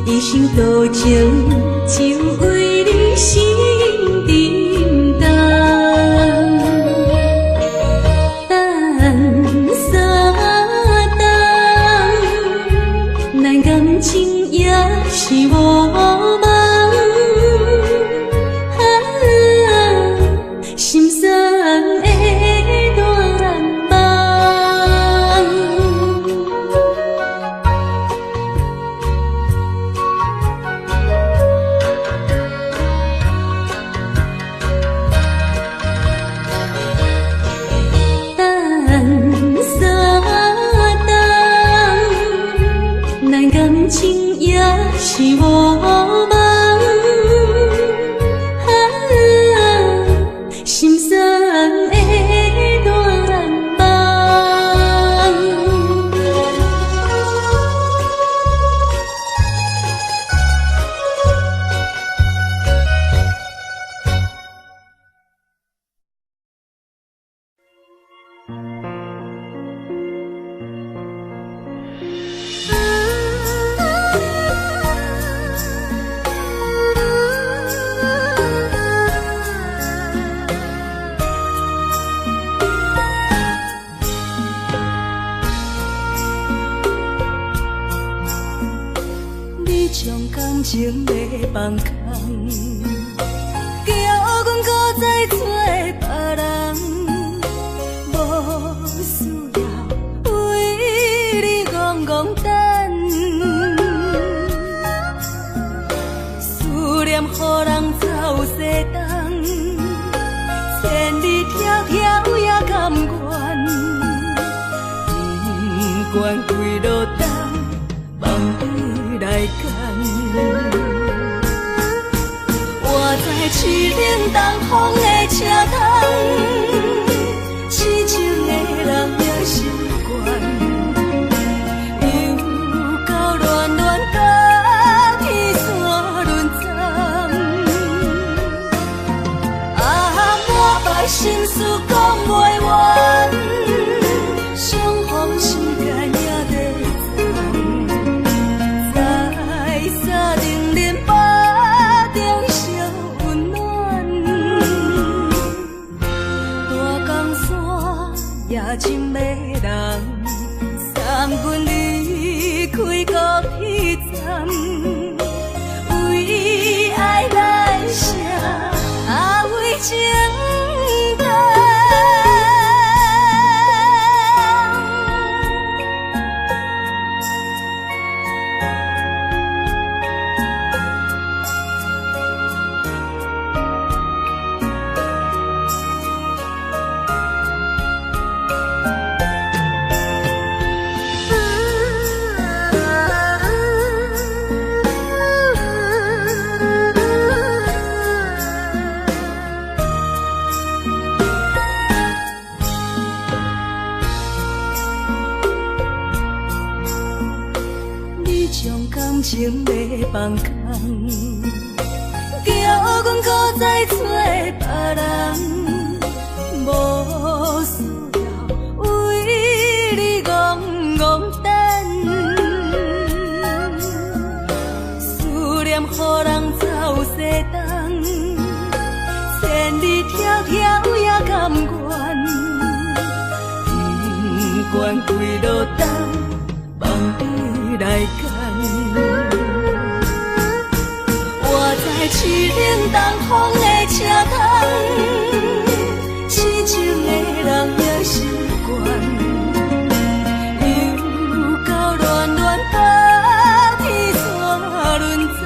一生多情，只为你心沉重。等三冬，咱感情也是无望。心酸的大梦，等三冬，咱感情也是无望。心酸的大梦，将感情要放空，叫阮搁再找别人，无需要为你戆戆等。思念予人走西东，千里迢迢也甘愿，不管几路东，梦对来干。我在痴冷东风的车窗，痴情的人也习惯，又到恋恋甲天线轮转。满腹心事讲袂完，相逢时间也在真迷人，送阮离开高铁站，为爱来写为情重。情要放空，叫阮搁再找别人，无需要为你戆戆等。思念予人走西东，千里迢迢也甘愿，不管几路东，梦对来干。在痴冷东风的车窗，痴情的人也习惯，又到恋恋甲天线轮转。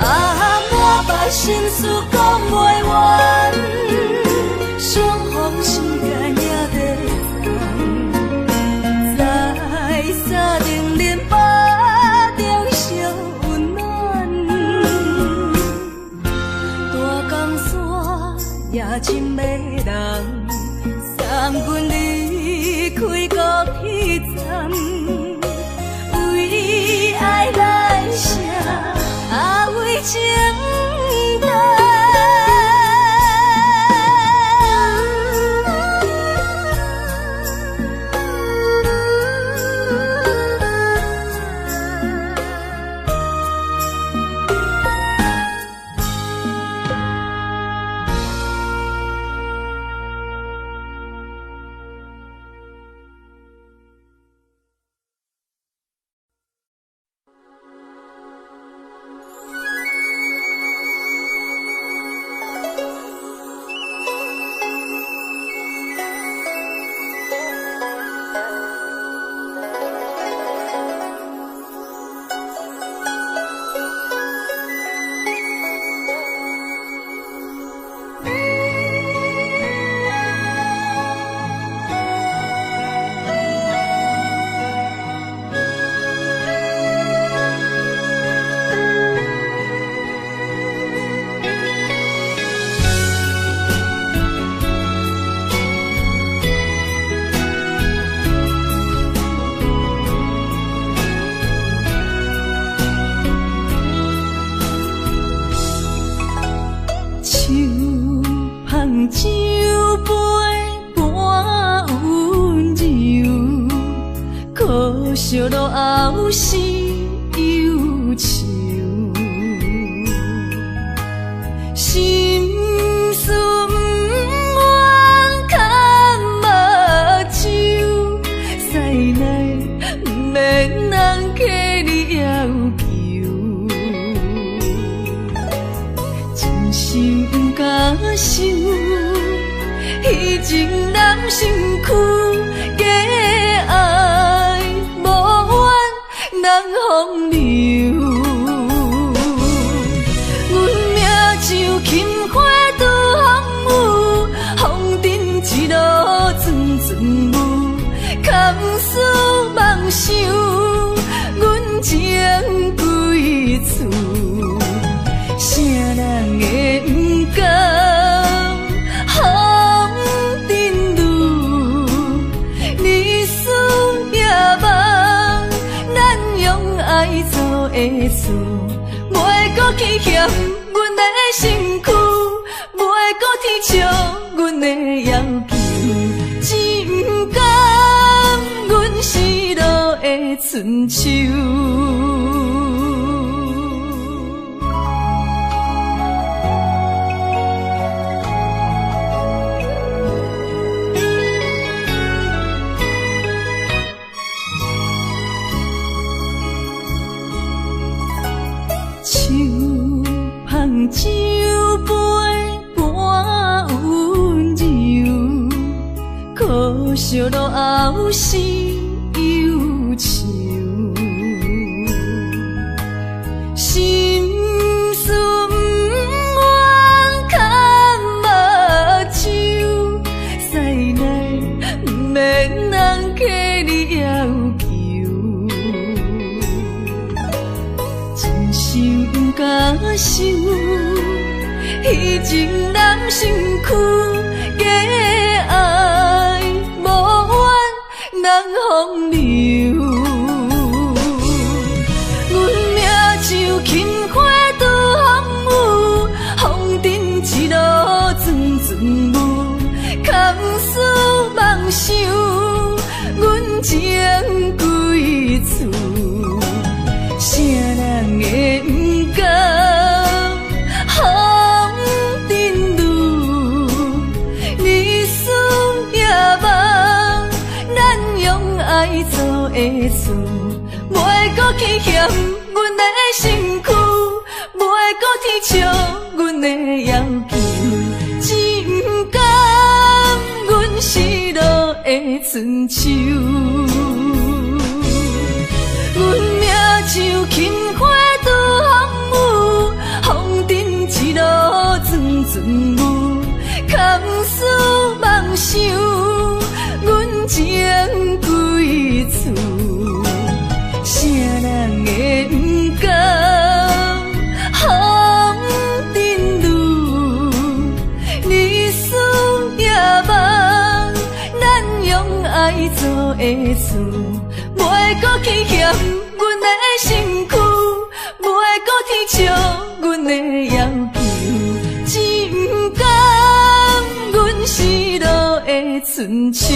满腹心事讲袂完，相逢时间也在等，在山顶连巴。也真迷人，送阮离开高铁站，为爱来写为情重。落后是忧愁，心事不愿牵目睭，使来不免人客你要求，真心不敢想，迄情难身躯。风流，阮命像轻花拄风雨，风尘一路阵阵雾，堪思妄想，阮情归厝，啥人会不甘风尘路，日思夜梦。爱做的事，袂搁去嫌阮的身躯，袂搁提笑阮的要求，只不甘阮失落的春秋。酒杯半温柔，可惜落后是忧愁，心事不愿牵目睭，使来不免人客你要求，真心不敢想。迄情难身躯，假爱无怨人风流。阮命像轻花拄风雨，风尘一路阵阵雾，堪思妄想，阮情归厝，啥人会不甘？爱做的事，袂搁去嫌阮的身躯，袂搁提笑阮的要求，只不甘阮失落的春秋。阮命像轻花拄风雨，风尘一路阵阵雾，堪思妄想，阮情归厝，啥人会不甘？风尘路，日思夜梦，咱用爱做的事，袂搁去嫌阮的身躯，袂搁提笑阮的要求，只不甘阮失落的春秋。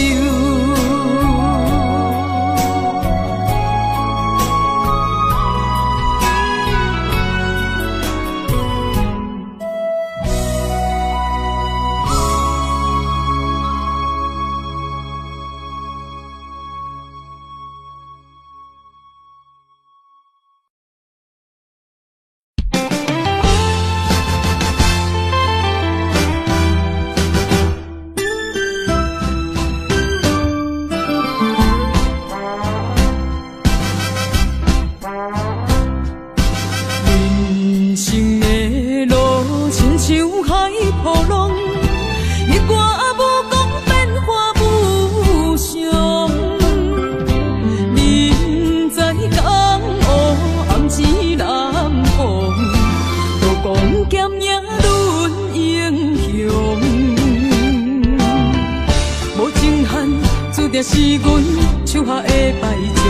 是阮手下的败将，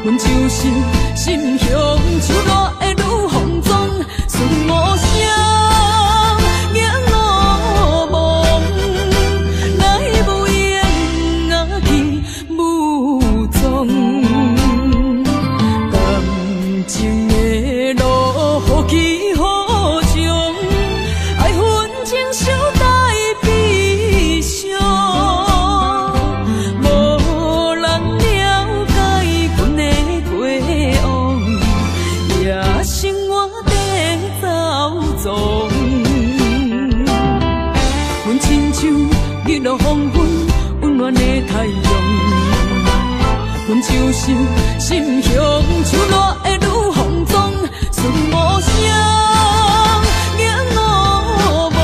阮就是心胸手热的女风妆，顺无声，硬落梦，来无言啊去无踪。太阳。阮就是心向手热的女风妆，顺无声，眼乌蒙，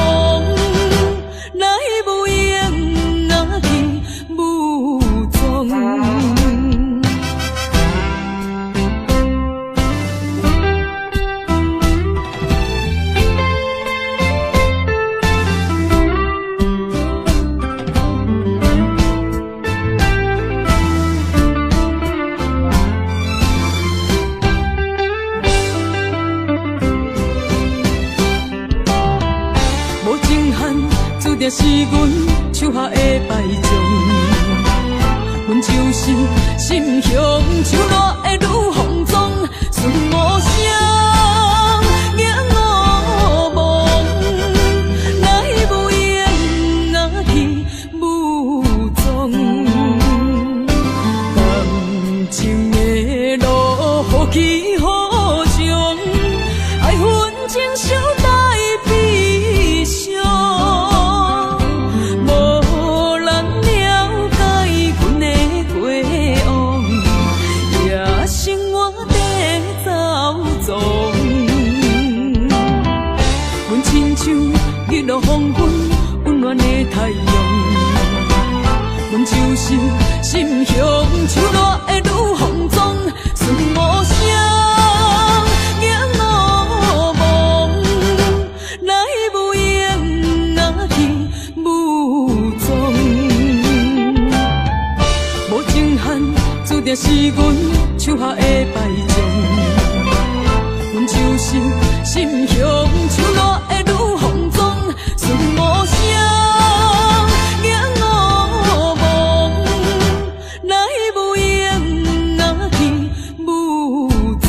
来无影若去无踪。也是阮手下的败将，阮就是心向手热的女风妆，顺无声，眼乌蒙，来无影若去无踪。感情的路，好起好上，爱恨情伤带悲伤。日落黄昏，温暖的太阳。阮就是心向手热的女风妆，顺无声，眼乌蒙，来无影若去无踪。无情汉，注定是阮手下的败将。阮就是心向手热的女风妆。顺无声，眼乌蒙，来无影若去无踪。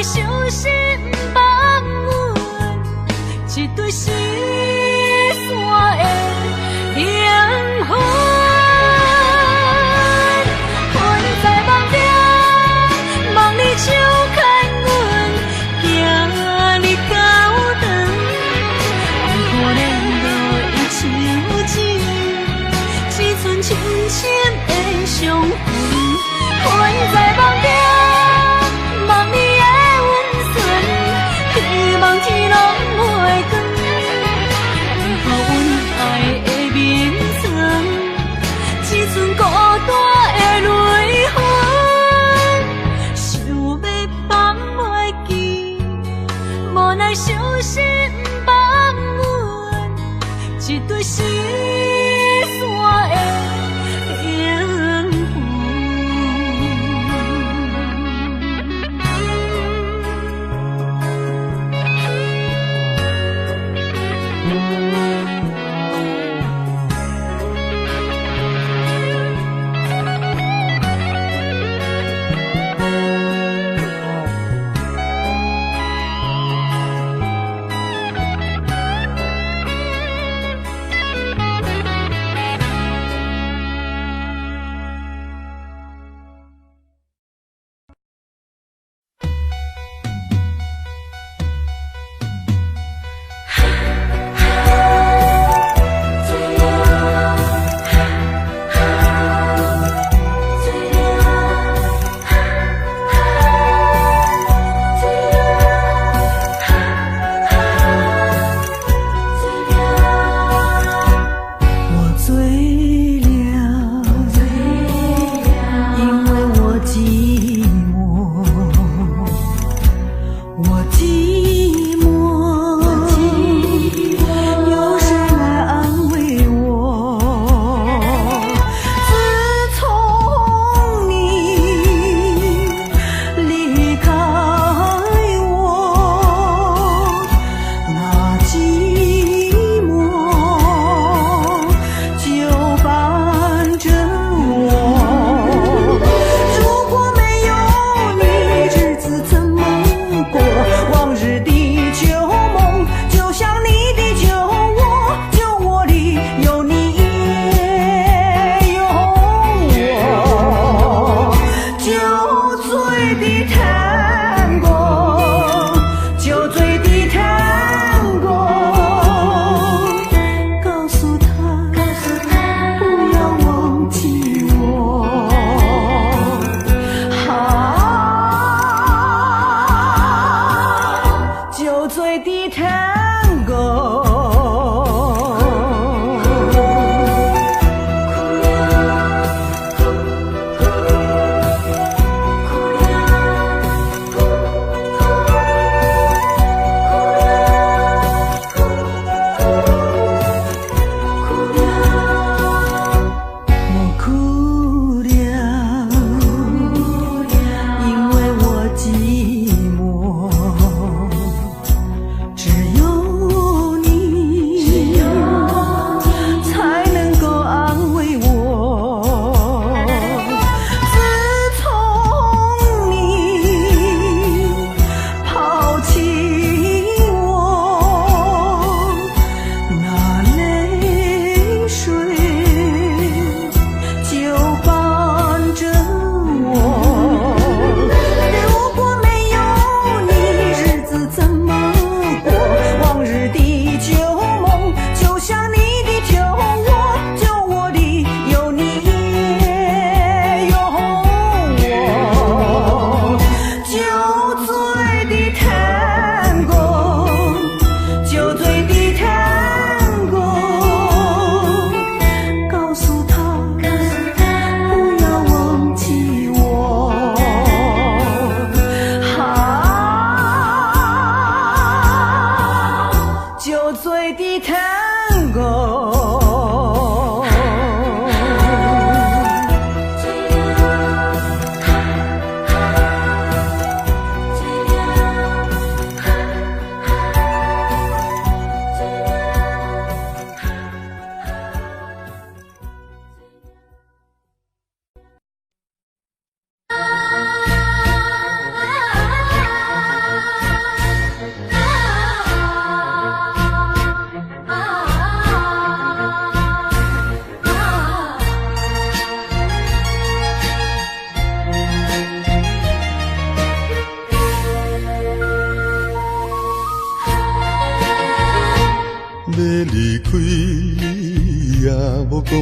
的小心放阮，一对失散的灵魂。魂在梦中，梦里手牵阮，行日高长，爱可怜落伊像情，只剩深深的伤痕。魂在梦中，梦里的温存。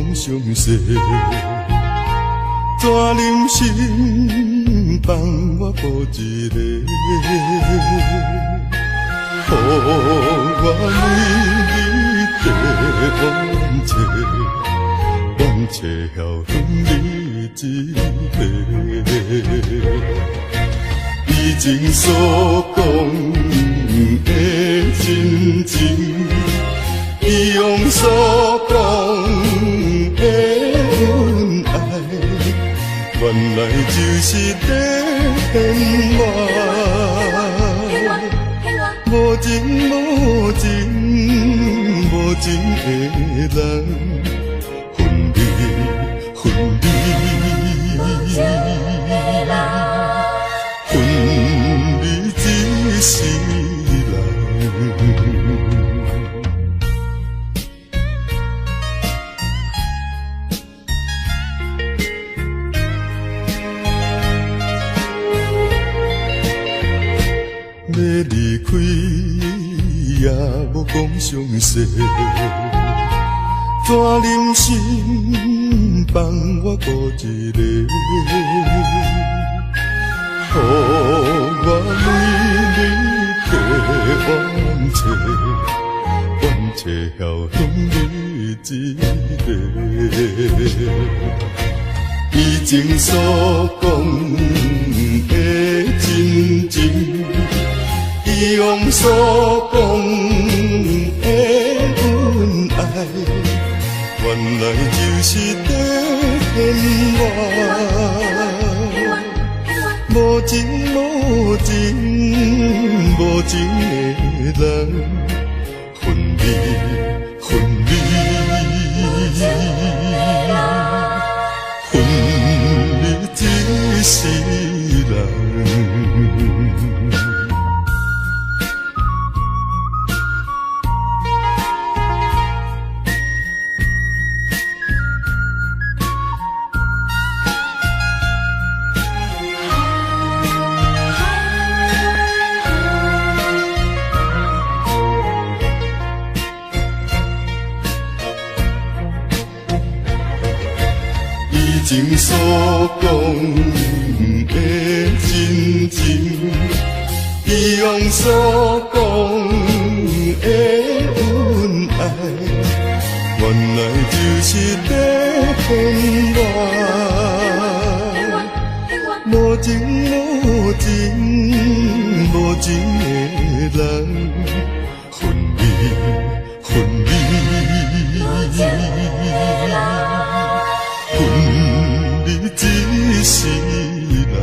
讲详细，怎忍心放我孤一个？予我为你地冤切，冤切还恨你一个。以前所讲的真情，以往所讲的恩爱，原来就是在骗我。无情无情无情的人，分离分离，分离一世人。要离开也无讲详细，怎忍心放我孤一个？予我为你地冤切，冤切还恨你一个。以前所讲的真情，以往所讲的恩爱，原来就是在骗我。无情无情无情的人，分离分离，分离一世人。以前所讲的真情，以往所讲的恩爱，原来就是在骗我。无情无情无情的人，分离分离。分离一世人。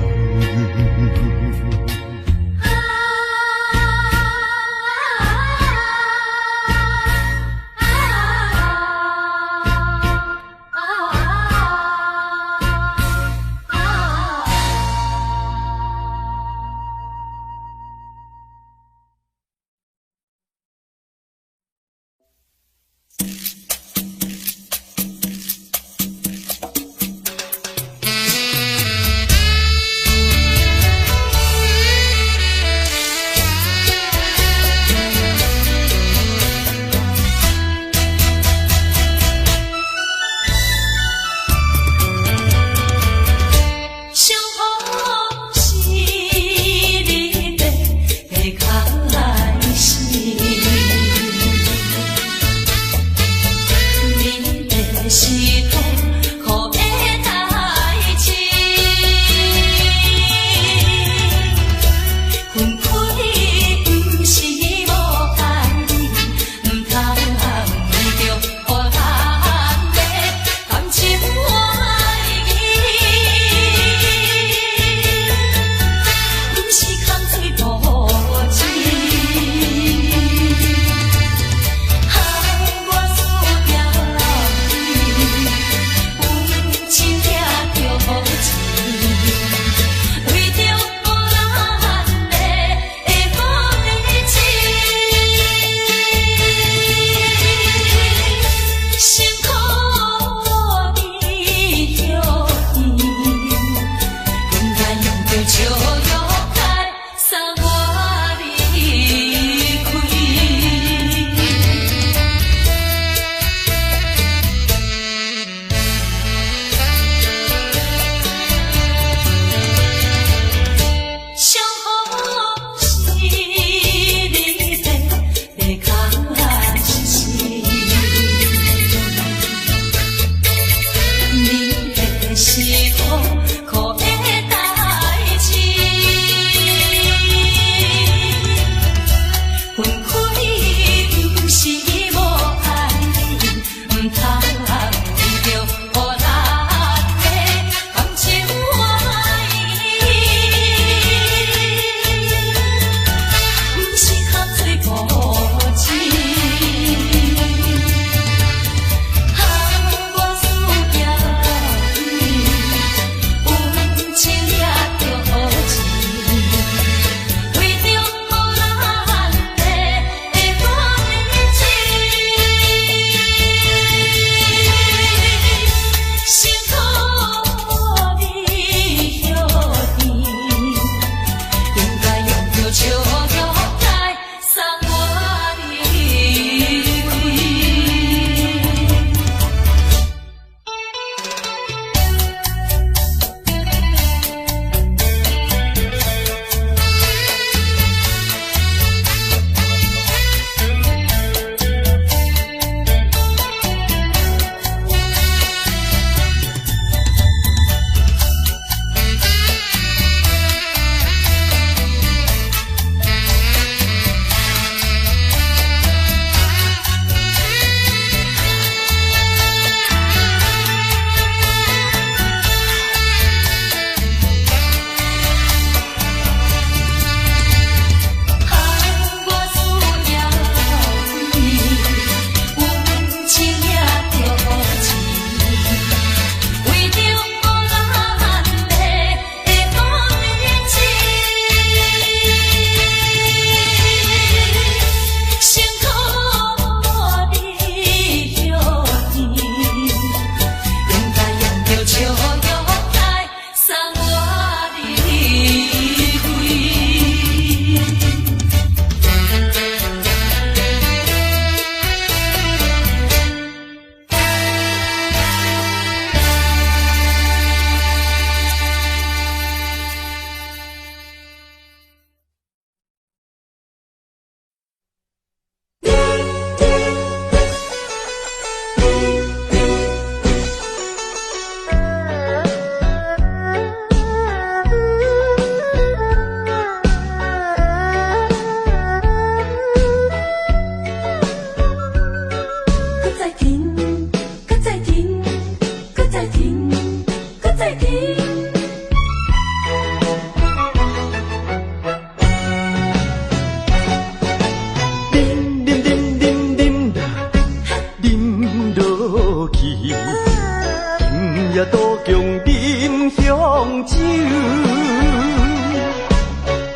红酒，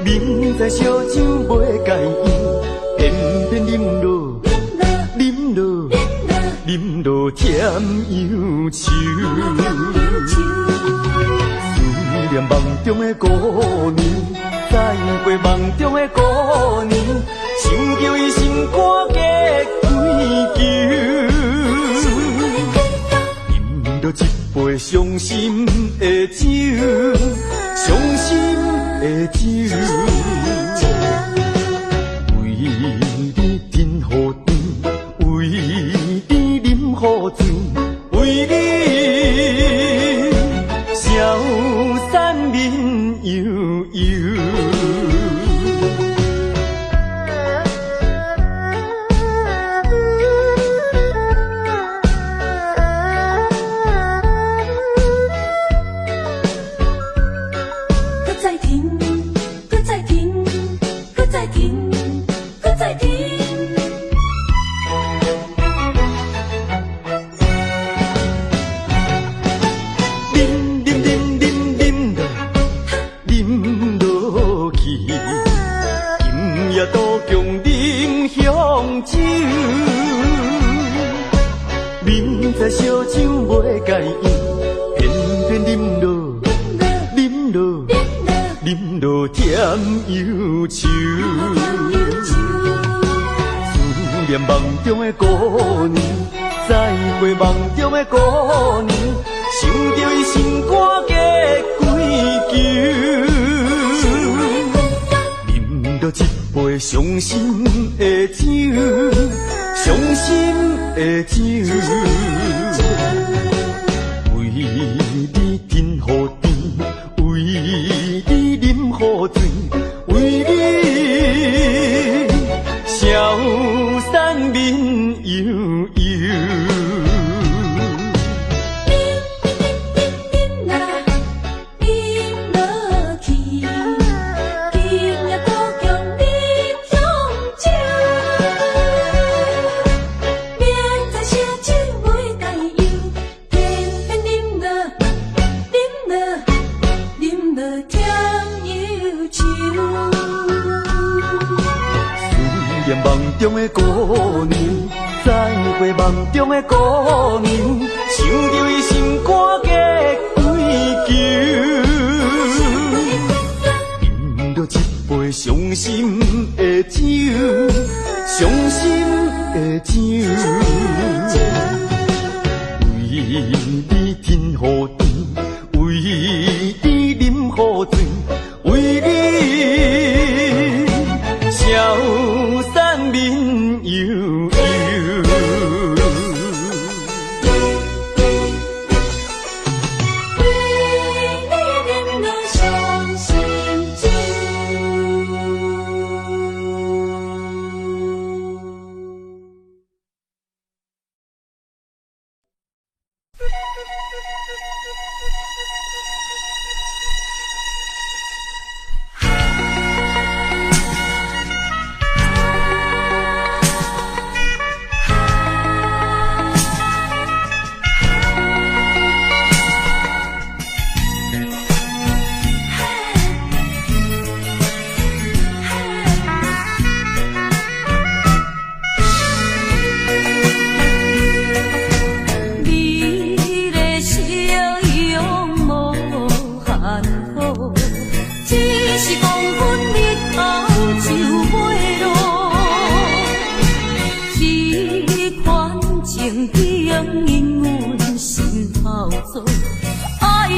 明知烧酒袂解药，偏偏饮落，饮落，饮落添忧愁。思念梦中的姑娘，再过梦中的姑娘，想叫伊心肝结归球。饮着一杯伤心的酒，伤心的酒。为你饮好甜，为你饮好醉，为你消散面悠悠。明知烧酒袂解药，偏偏饮落，饮落，饮落添忧愁。思念梦中的姑娘，再过梦中的姑娘，想着伊心肝结归球。饮着一杯伤心的酒，伤心的酒。为你饮好甜，为你饮好醉，为你消散面悠悠。梦中的姑娘，再过梦中的姑娘，想着伊心肝结归球。饮着一杯伤心的酒，伤心的酒。为你饮好甜，为你饮好醉，为你消散面悠悠。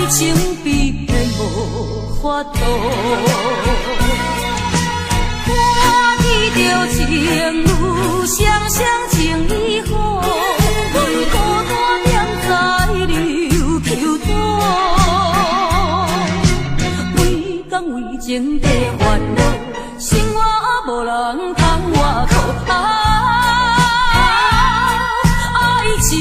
情比变无法度，看见着情侣双双情意好，孤单点在流求多，为讲为情的烦恼，生活无人通外靠。爱情。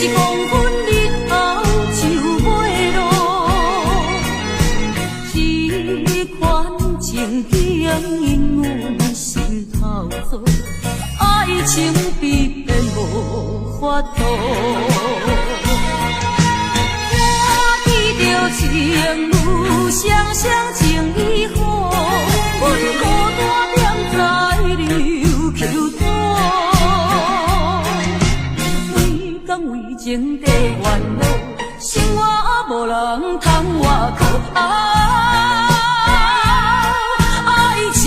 是黄昏日头就袂落，这款情景因阮心头做，爱情必变无法度。看见着情侣双双情意好，阮孤单踮在流口为讲为情地烦恼，生活无人通外靠。爱情，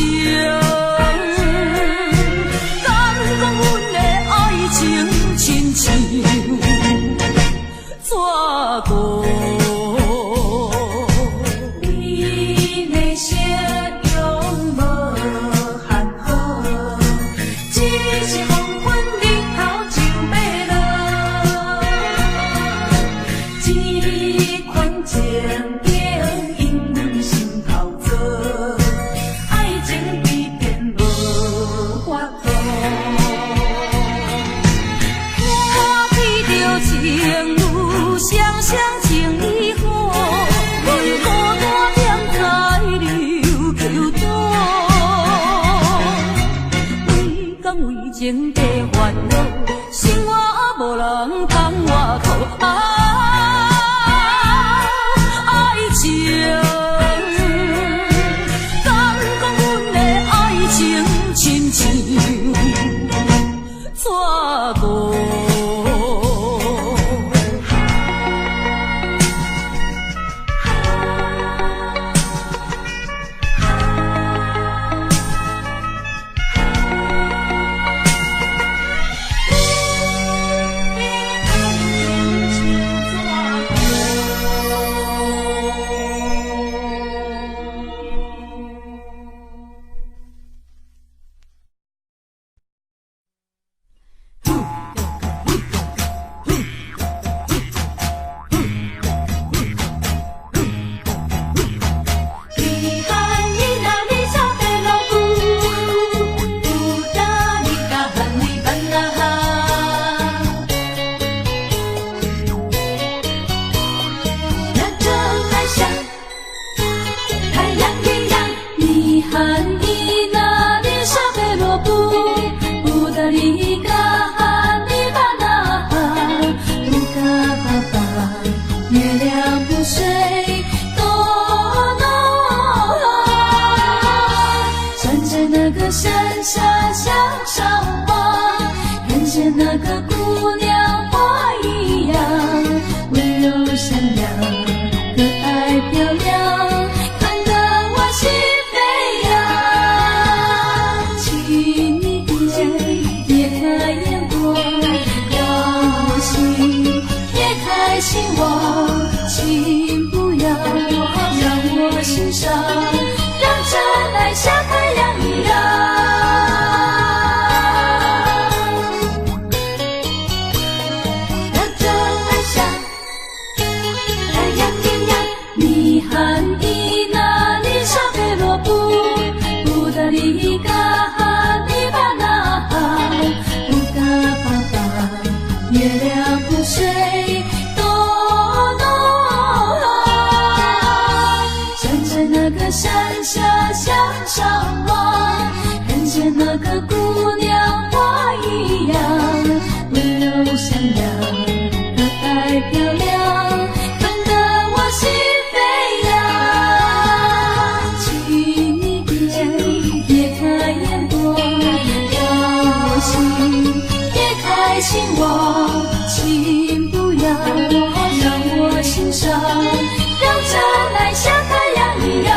敢讲阮的爱情亲像怎过？你的笑容无限好，只是黄昏日头就要落。这款情景因阮心头做，爱情必变无法度。看见着情侣双双情意好，阮孤单踮在流口为讲为情地烦恼，生活无人通外靠。爱情，敢讲阮的爱情亲像怎过？那个姑娘花一样，温柔善良，可爱漂亮，看得我心飞扬。请你别开眼光，让我心别开心窝，请不要让我心伤，让真爱像太阳一样。月亮不睡多浓，站在那个山下向上望，看见那个姑娘花一样，温柔善良，可爱漂亮，看得我心飞扬。请你别开眼光，让我心别开心窝，请不要让我心伤，让真爱像太阳一样。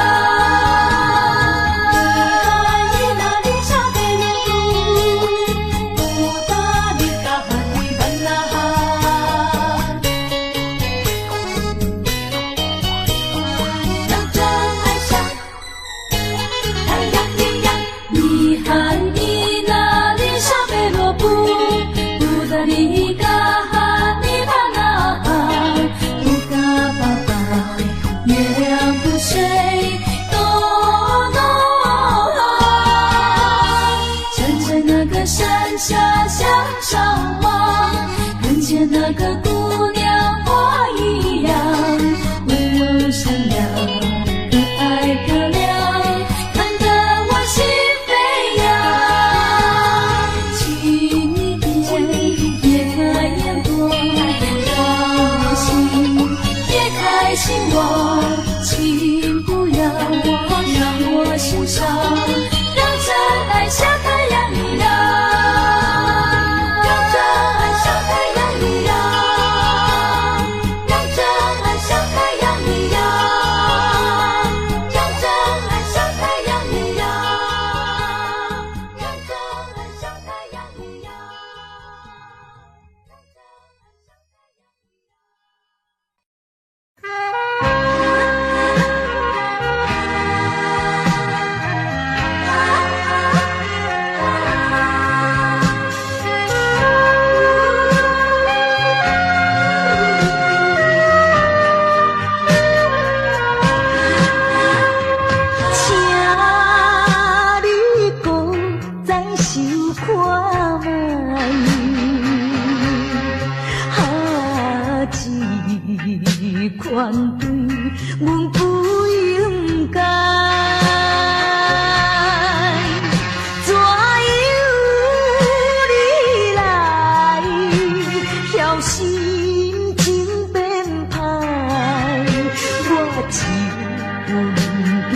着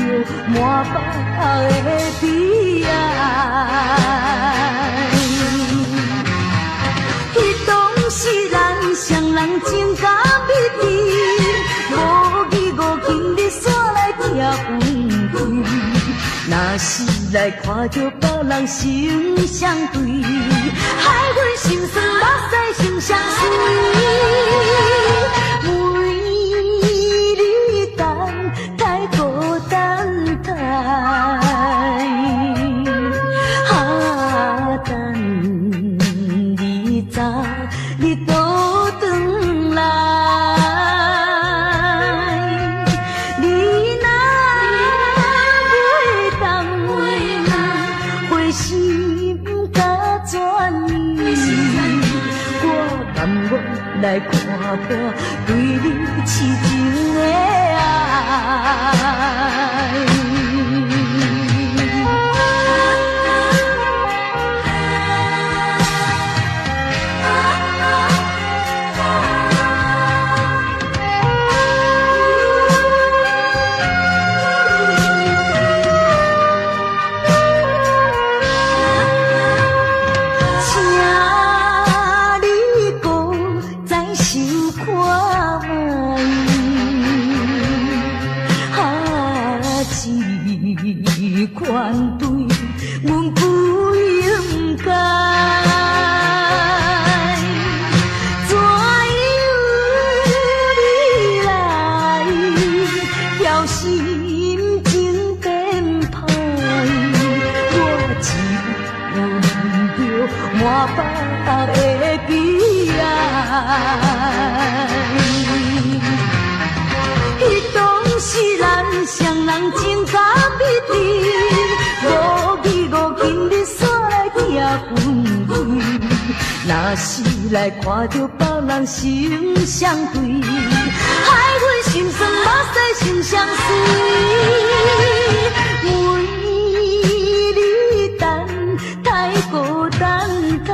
满腹的悲哀。彼当时咱双人情甲蜜甜，无义无情你煞来拆分开。若是来看着别人心相对，害阮心酸目屎成双水。你倒转来，你若袂当回心甲转意，我甘愿来看破对你痴情的爱。款对阮不应该，怎样你来叫心情变歹？我只有忍着满腹的悲哀。彼当时咱双人情甲蜜甜，无义无情你煞来拆分开。若是来看着别人心相对，害阮心酸目屎成双水。为你等太孤单太。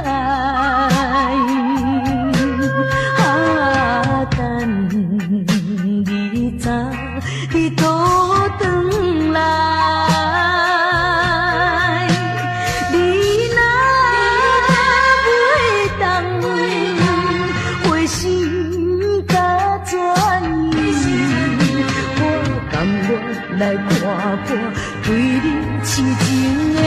你倒转来，你若袂当回心甲转意，我甘愿来看破对你痴情的爱。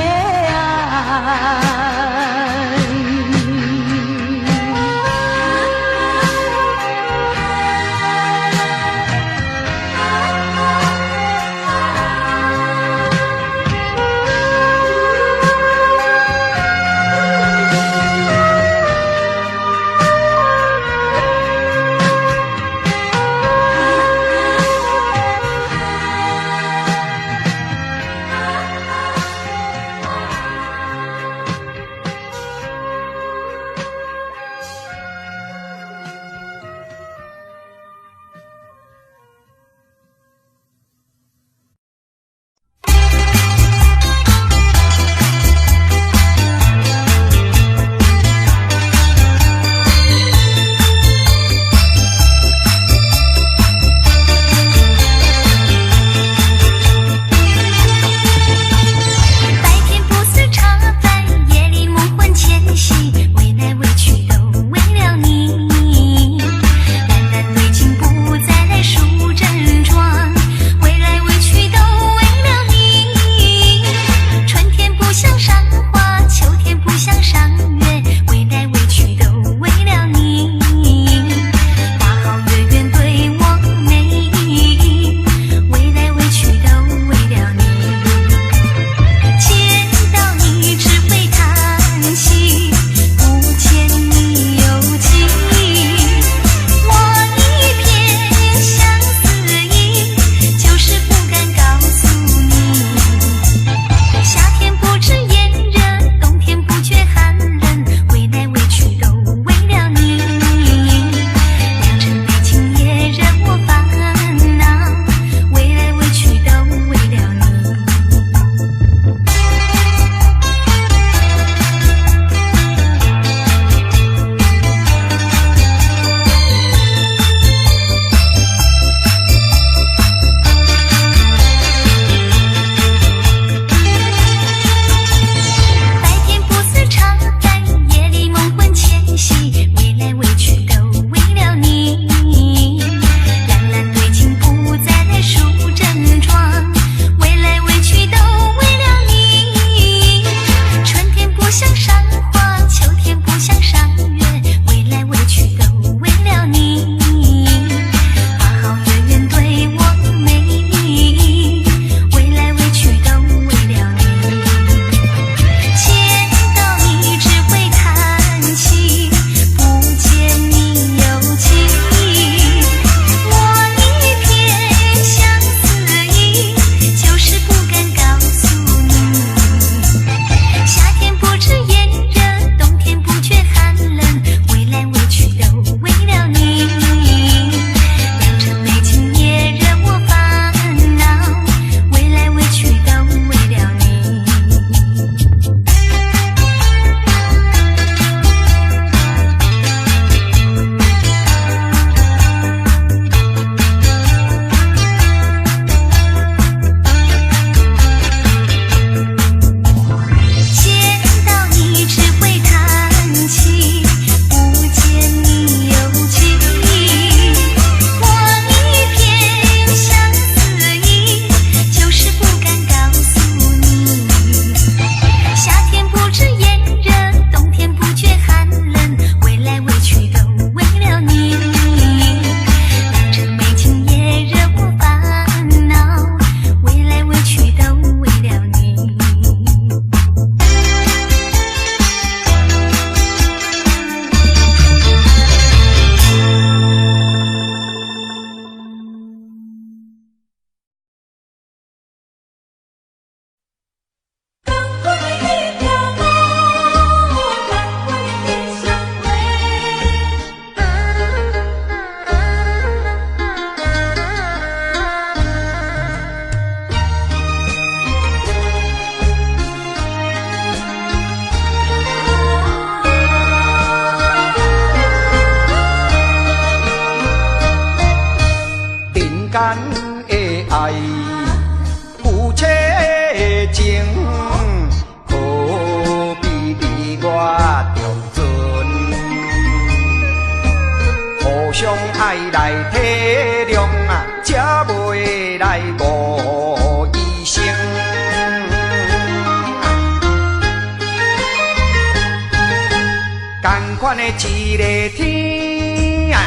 款的一个天啊，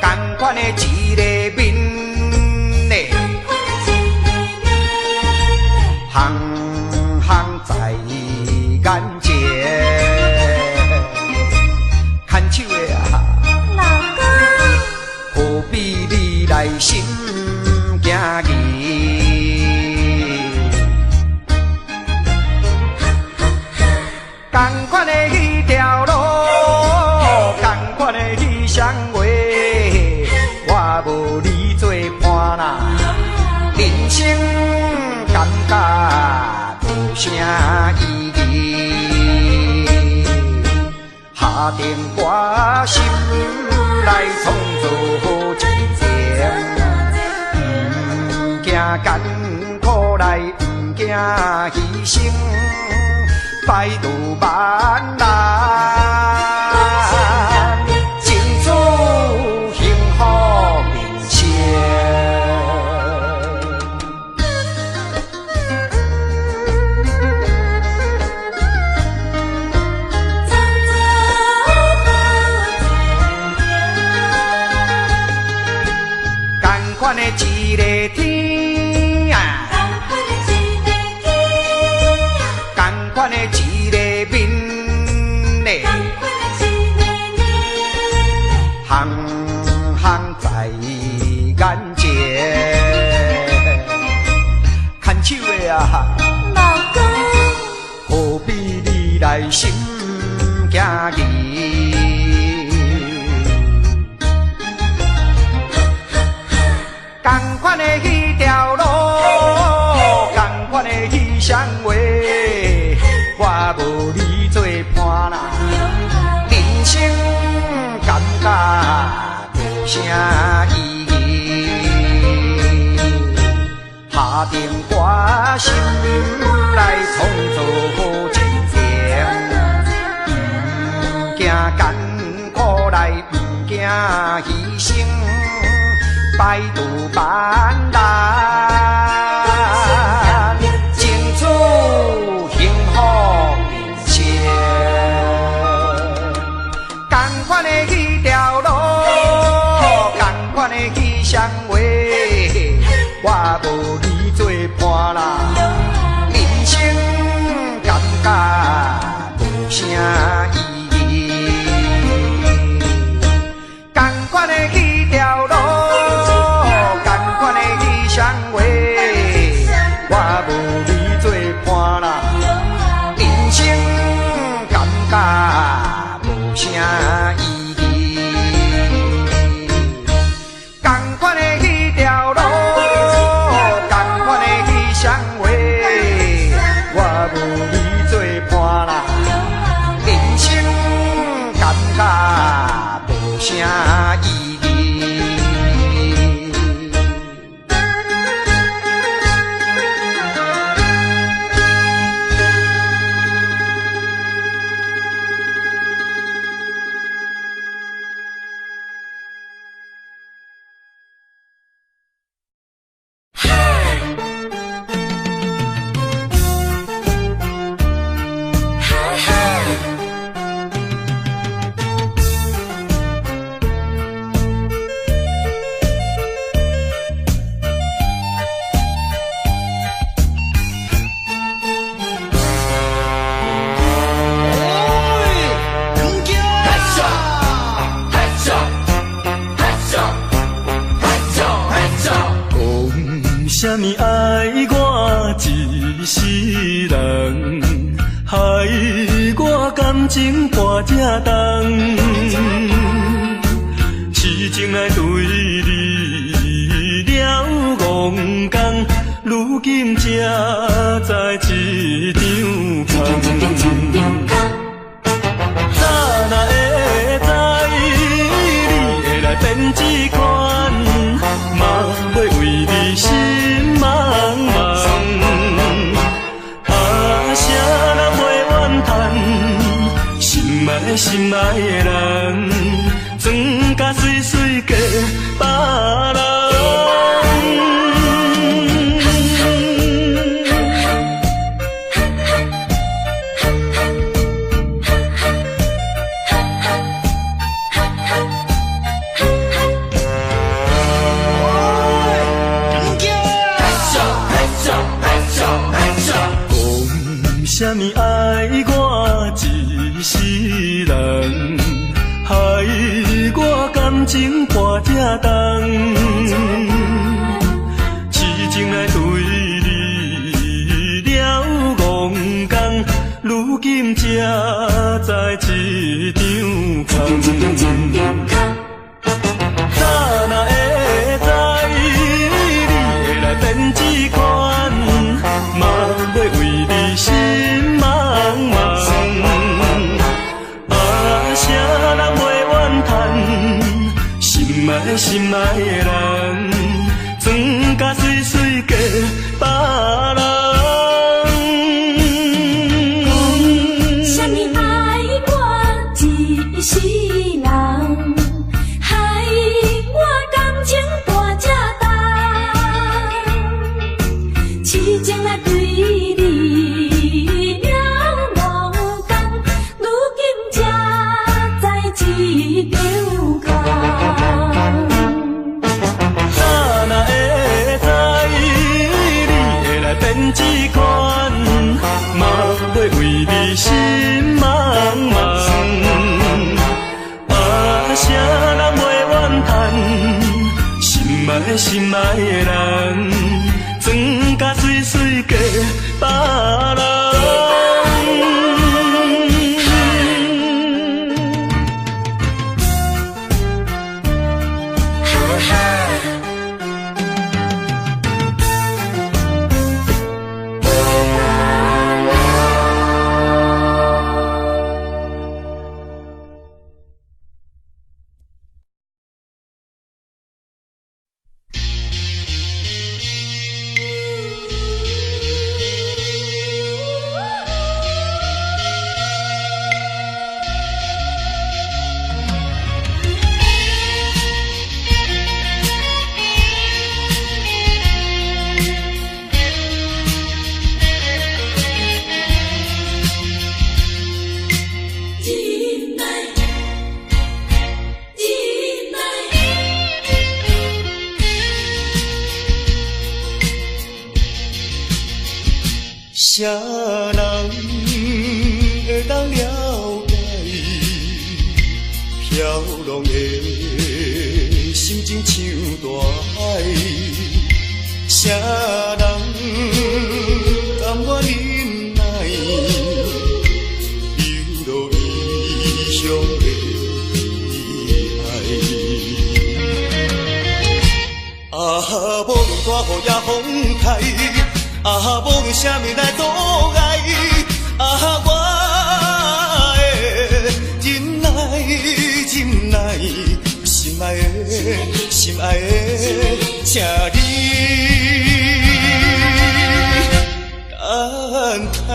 同款的一个面嘞，行行在眼前，牵手的啊，老公，何必你来心惊疑？同款的迄条路，同款的迄双话，我无你做伴啦，人生感觉无啥意义。下定决心来创造好一天，不惊艰苦来，不惊牺牲。百度万难，尽处幸福面前。同款的一个天啊，同款的一个面嘞，行行在眼前，牵手的啊，老公，何必你来心惊疑？同款的迄条路，同款的迄双话，我无你做伴啦，人生感觉无啥意义。下定决心来创造好一天，不惊艰苦来，不惊牺牲。百度万难，尽处幸福面前。同款的迄条路，同款的迄双话，我无你做伴啦，人生感觉无啥意义。同款的迄条路。双话，我无你做伴啦，人生感觉无啥意义。同款的迄条路，同款的迄双话，我无你做伴啦，人生感觉无啥意义。什么爱我一世人，害我感情跋这重，痴情来对你了戆讲，如今才知一场空。早若会知你会来变这款，嘛要为你心茫茫。谁人袂怨叹，心爱的心爱的人，装甲水水嫁别人。啥物爱我一世人，害我感情破这重，痴情来对你了戆讲，如今才知一场空。早若会知你会来变这款，嘛要为你心茫茫。啥人袂怨叹，心爱心爱的人，装甲水水嫁别人。啥物爱我一世人，害我感情大这重，痴情来对你了戆讲，如今才知一场空。早若会知你会来变这款，嘛要为你心茫茫。啥人袂怨叹，心爱心爱的人，装甲水水嫁别人。啥人会当了解飘浪的心情像大海？啥人甘愿忍耐流落异乡的爱？无论大雨也风台。无论啥物来阻碍，我的真爱真爱，心爱的心爱的，请你等待。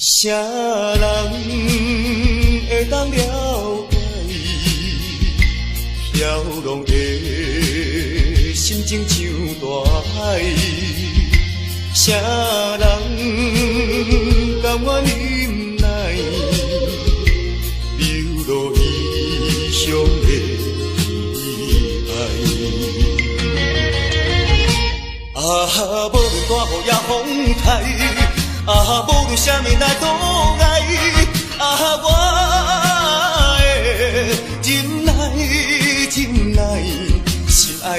啥人会当了解飘浪的心情像大海？啥人甘愿忍耐流落异乡的爱？无论大雨也风台。无论啥物来阻碍，我的真爱真爱，心爱的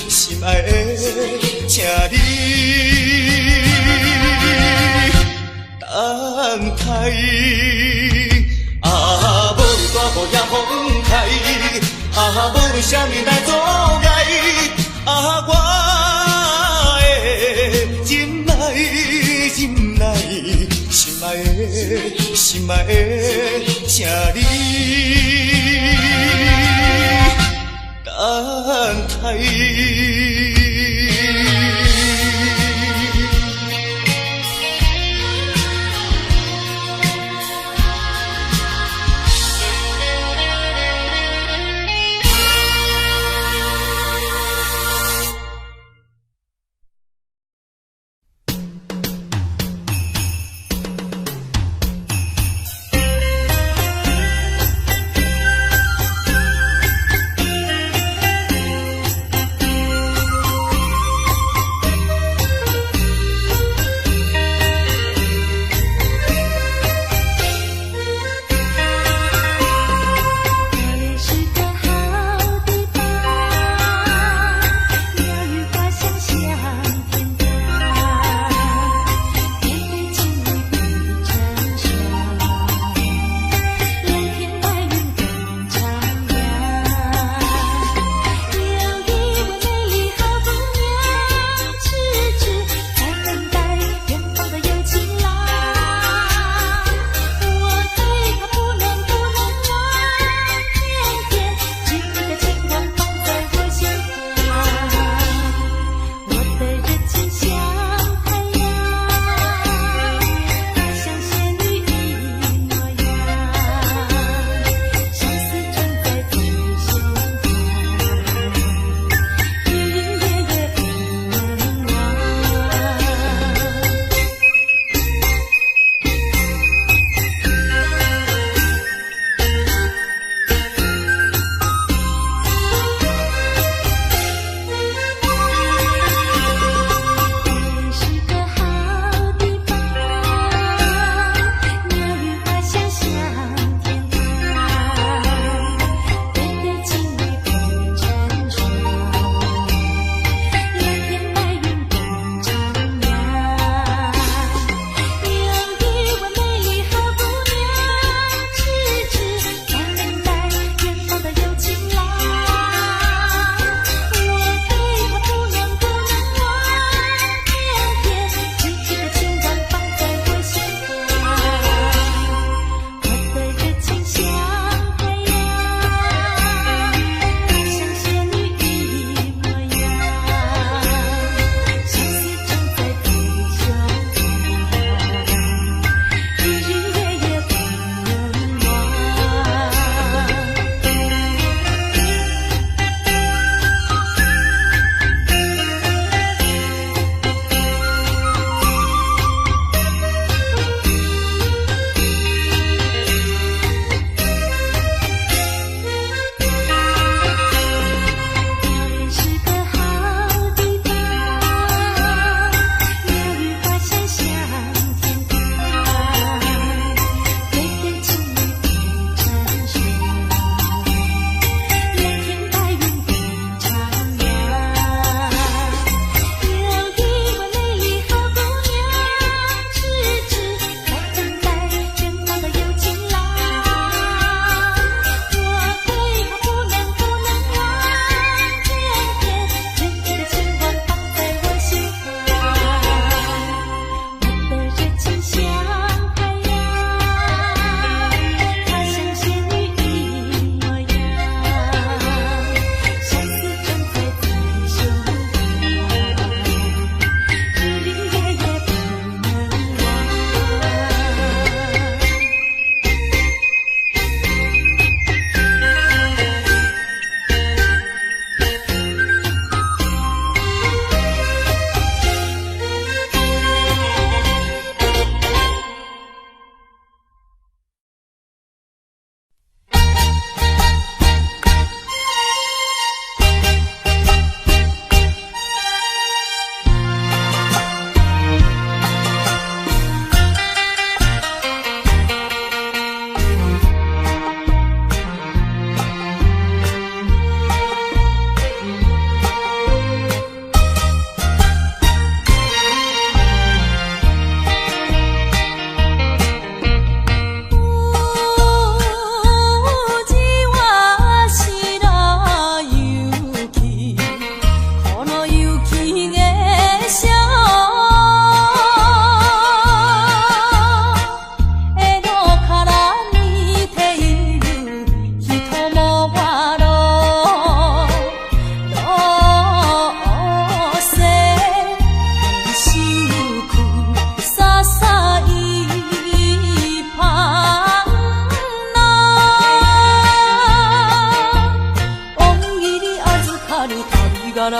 心爱的，请你等待。无论大雨也风台，无论啥物来阻碍，我的真爱。心爱的，心爱的，请你等待。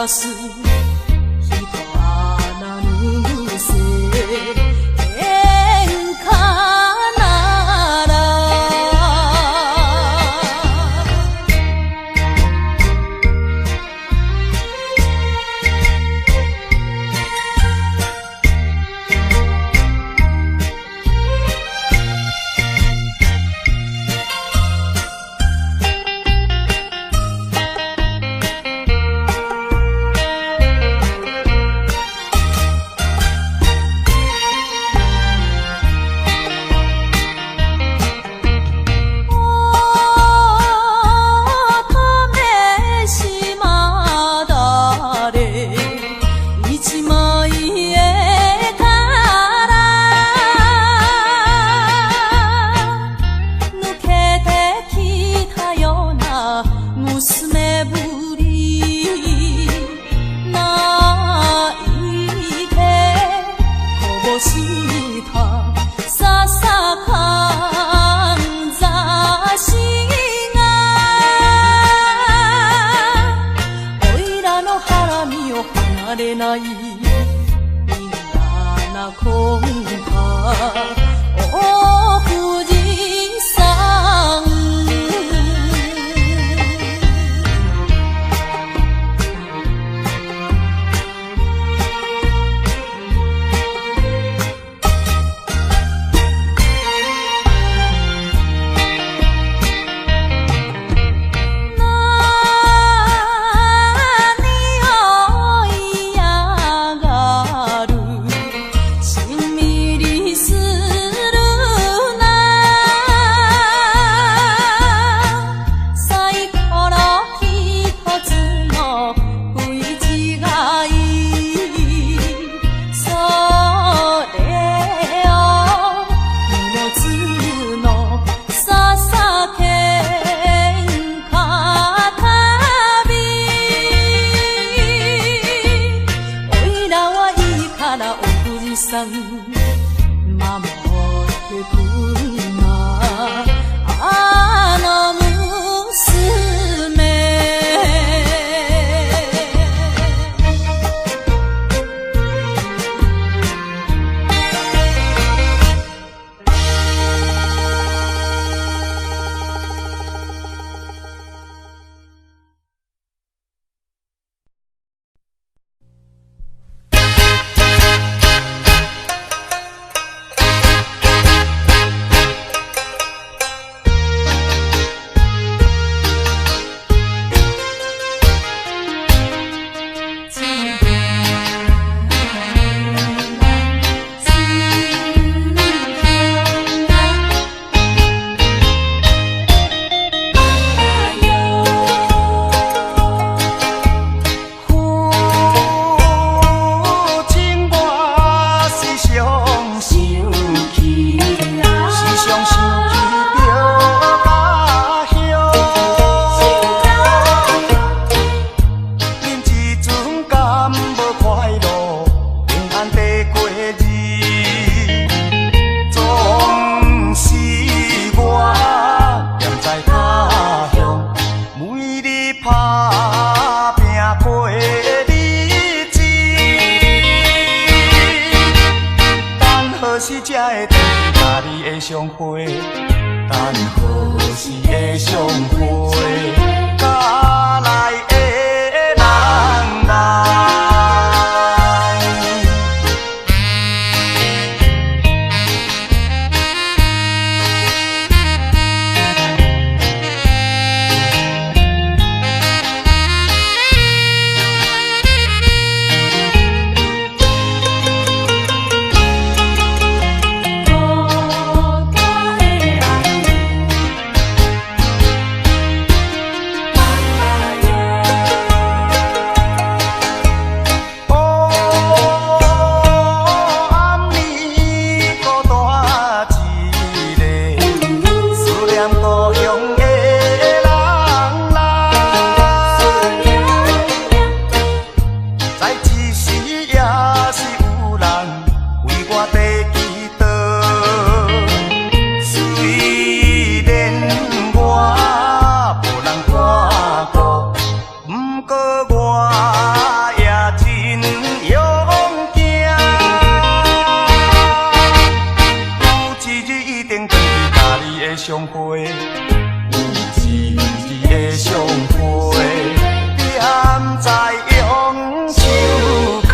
らす人穴ぬぐせ喧嘩なられないみんななこんかお富士山守ってくんなあの娘时才会回去甲你的相会？等何时的相会？甲来的人来。的相会，有一字的相陪，踮在杨树下。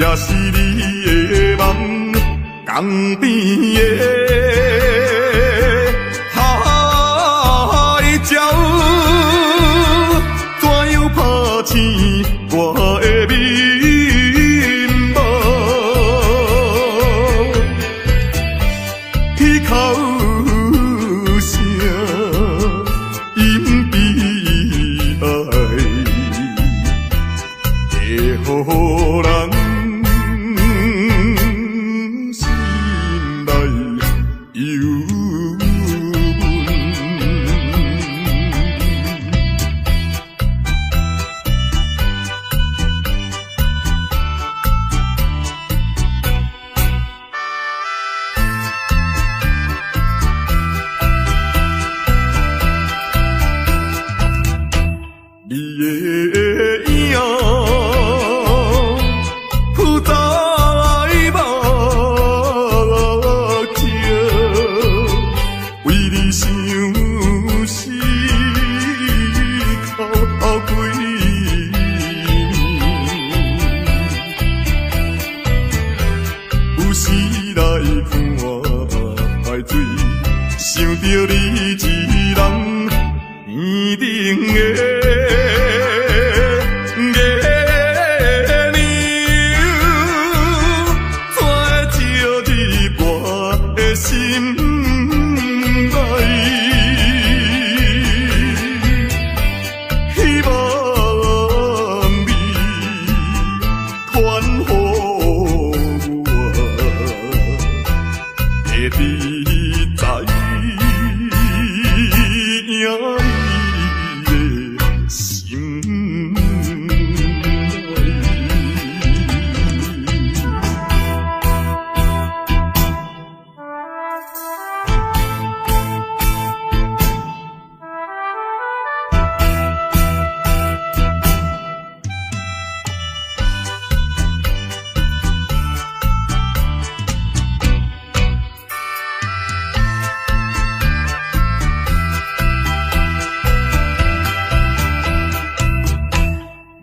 也是你的梦，江边的海鸟，怎样拍醒我的面目？彼口声隐悲哀，会予人。想着你一人年顶的月亮，怎会照入我的心内？希望你传予我，会知在。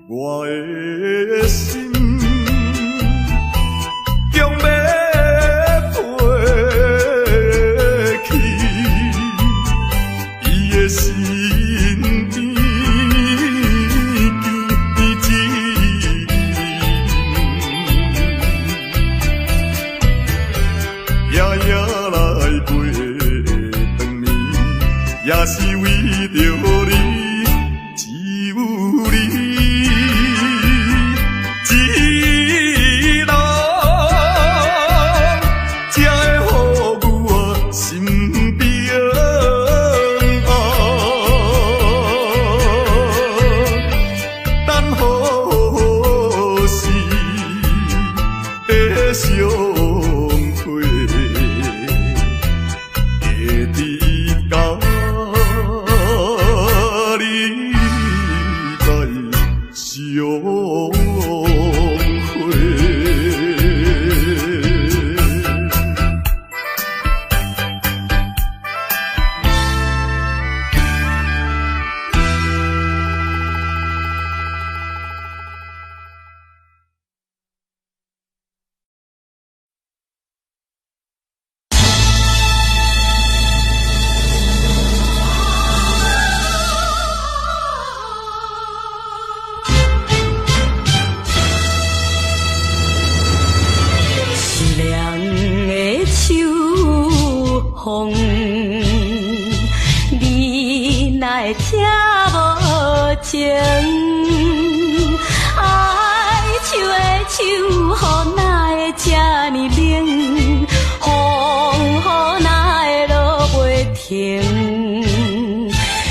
我的心将要飞去，伊的身边一风，你哪会听无情？爱唱的手，雨哪会这呢冷？风哪会落袂停？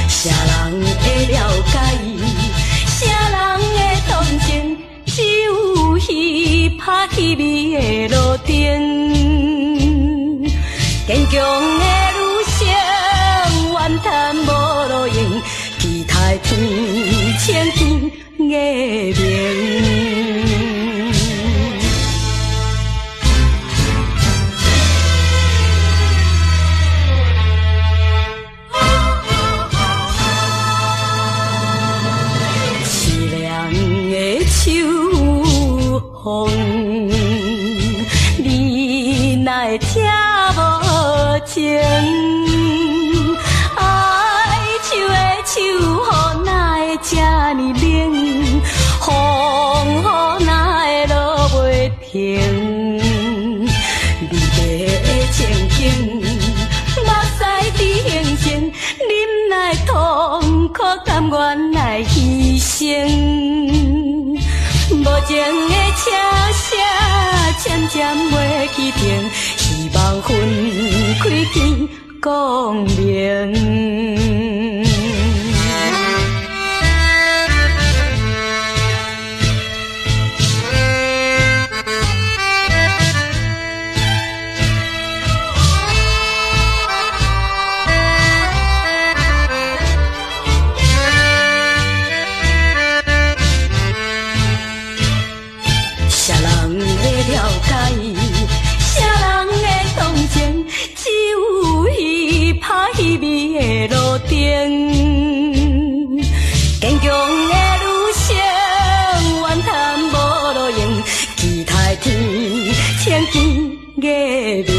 啥人会了解？啥人会同情？只有彼拍彼味的路灯。坚强的女性，怨叹无路用，期待天青天月明。凄凉的秋风，你哪会听无情？爱唱的手，雨哪会这呢冷？风哪会落袂停？你的情景，目屎伫形成，忍耐痛苦，甘愿来牺牲。无情的车声，渐渐袂去停，希望分开见光明。啥人会了解？啥人会同情？只有彼拍彼味的路灯。坚强的女性，怨叹无路用，期待天青天月明。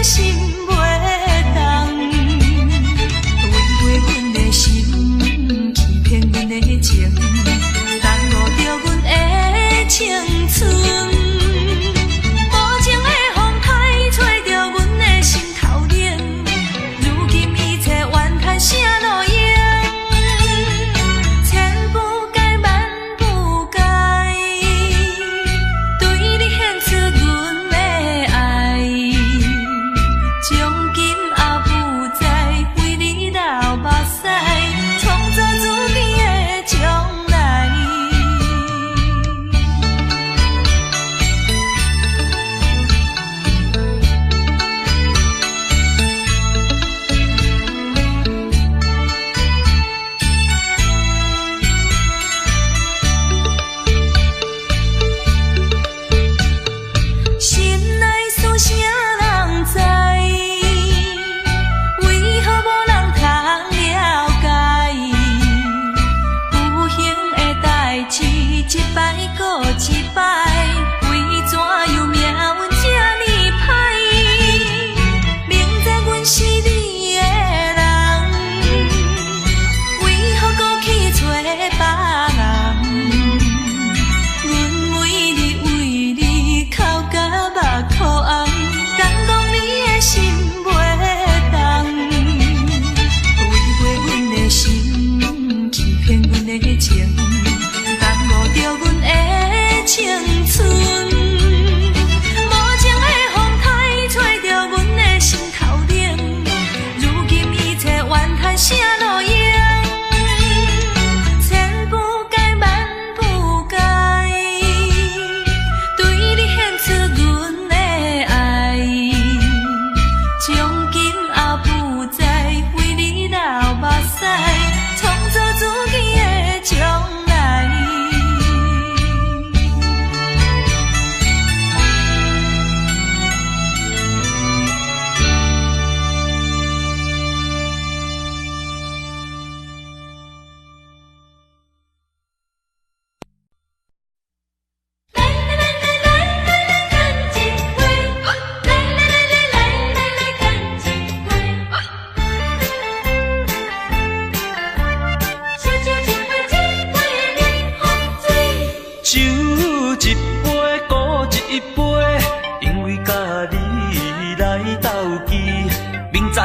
心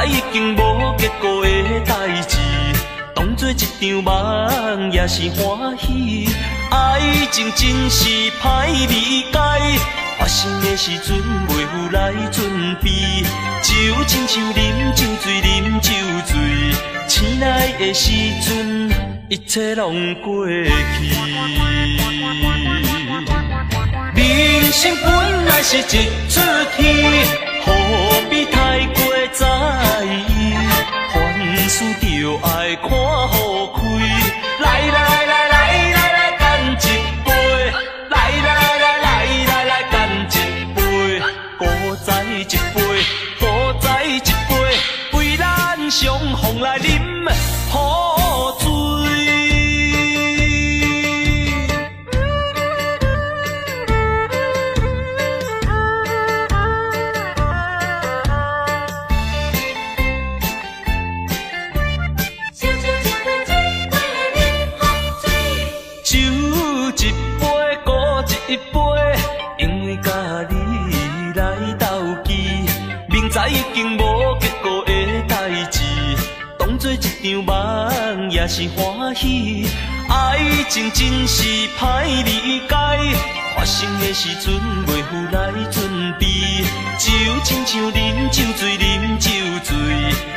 已经无结果的代志，当作一场梦也是欢喜。爱情真是歹理解，发生的时阵袂有来准备，就亲像啉酒醉，啉酒醉，醒来的时阵一切拢过去。人生本来是一出戏，何必太过在意？凡事就爱看好开。来来来来来来，干一杯！来来来来来来，干一杯！再再一杯，再再一杯，为咱相逢来饮好醉。已经无结果的代志，当作一场梦也是欢喜。爱情真是歹理解，发生的时阵袂有来准备，就亲像啉酒醉，啉酒醉，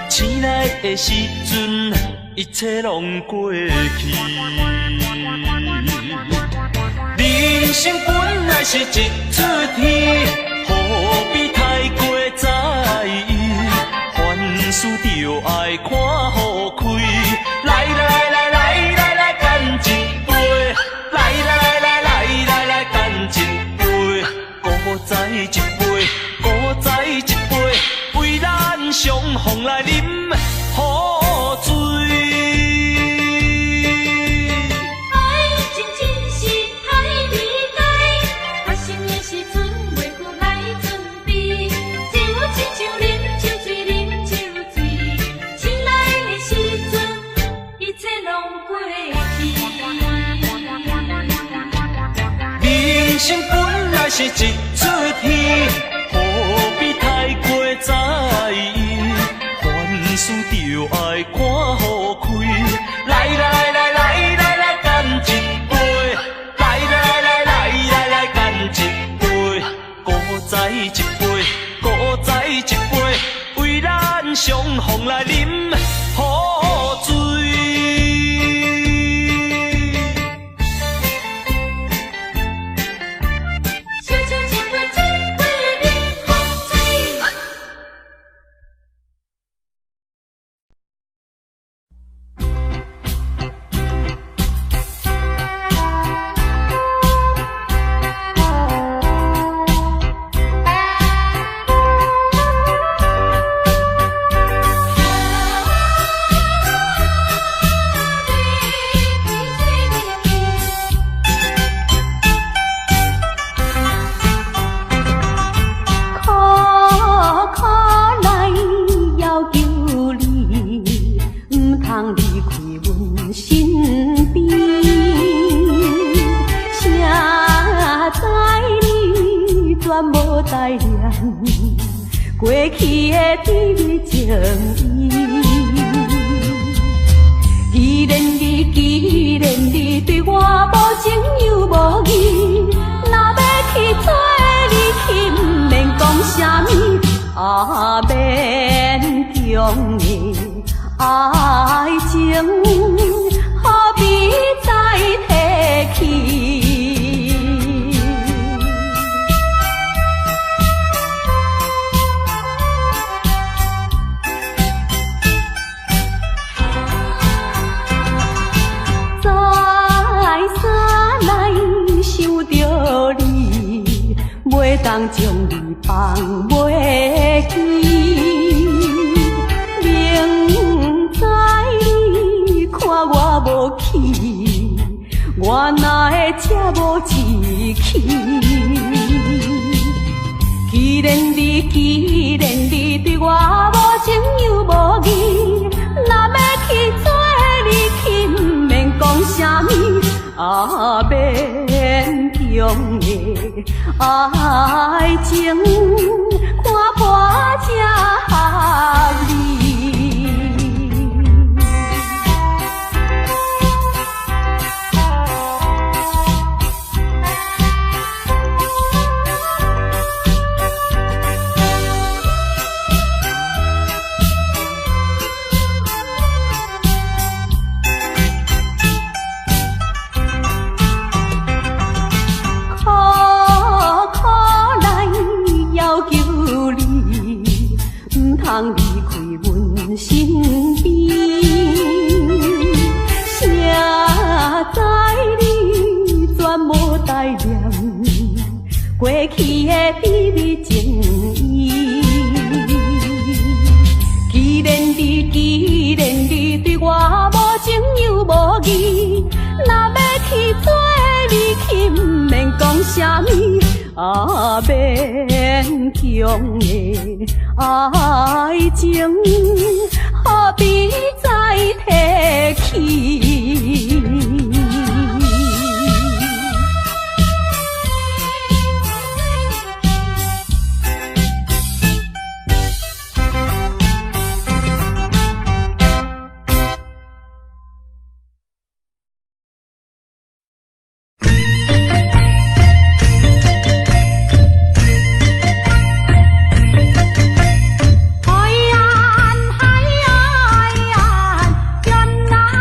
醒来的时阵一切拢过去。人生本来是一出戏，何必太过在意？凡事就爱看好开。来来来来来来，干一杯！来来来来来来，干一杯！再再一杯，再再一杯，为咱相逢来饮好醉。人生本来是一出戏，何必太过在意？凡事就爱看好开。来来来来来来，干一杯！来来来来来来，干一杯！再再一杯，再再一杯，为咱相逢来饮好醉。过去的甜情意，既然你对我无情又无义，若要去做你去，不免讲啥物，勉强的爱情，何必再提起？袂当将你放袂记，明知你看我无气，我哪会这无志气？既然你对我无情又无义，若要去做你去，不免讲啥物，勉强的爱情，看破才合理。通离开阮身边，谁知你全无代念过去的秘密情意。既然你对我无情又无义，若要去做你去，毋免讲啥物，勉强的爱情，何必再提起？海岸，海岸，原来。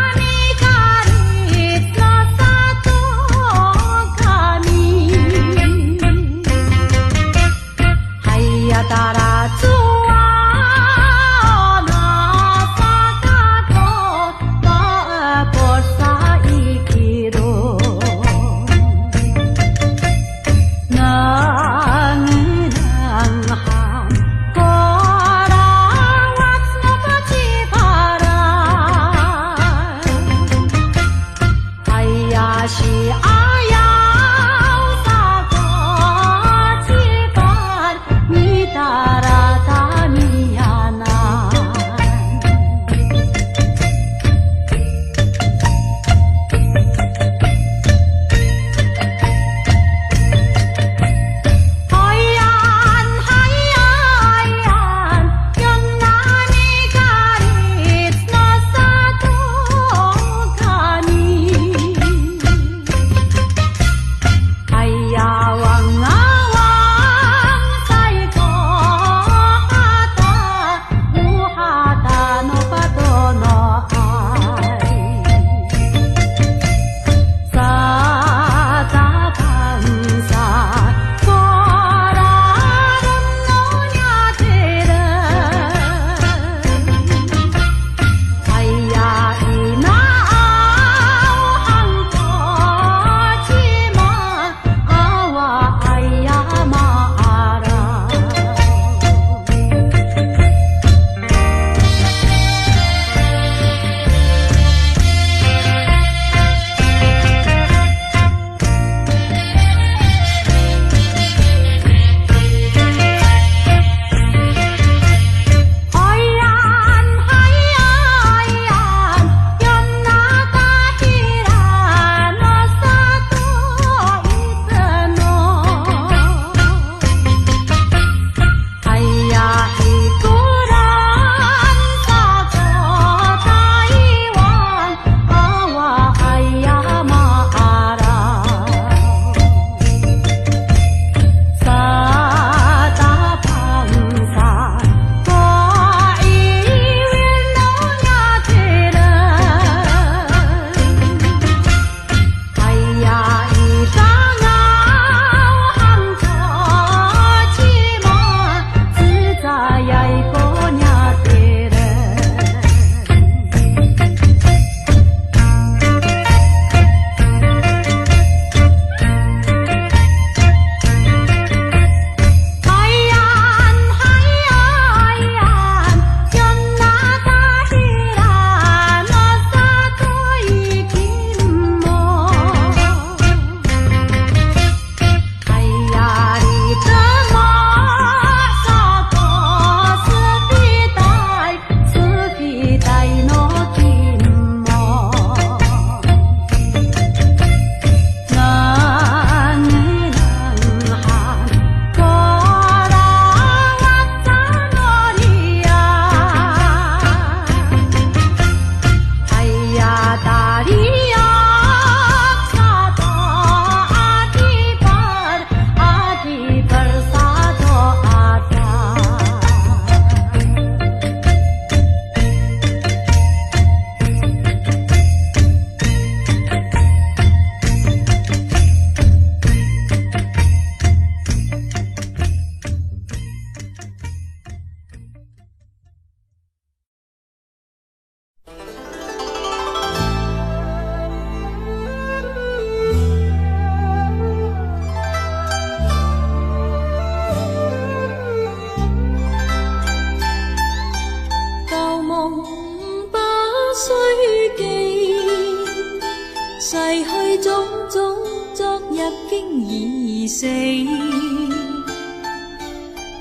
谁？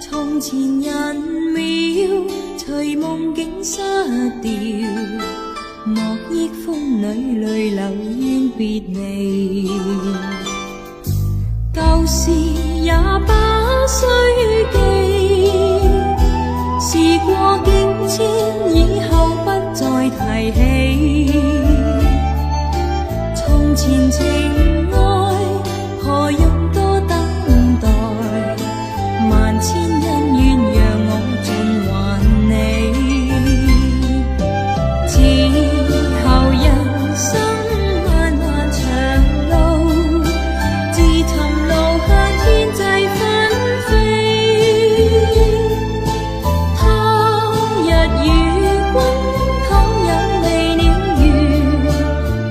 从前人渺，随梦境失掉，莫忆风里泪流怨别离。旧事也不需记，事过境迁，以后不再提起。从前情爱，何用多等待？万千恩怨，让我尽还你。此后人生漫漫长路，自寻路向天际纷飞。他日與君倘有未了緣，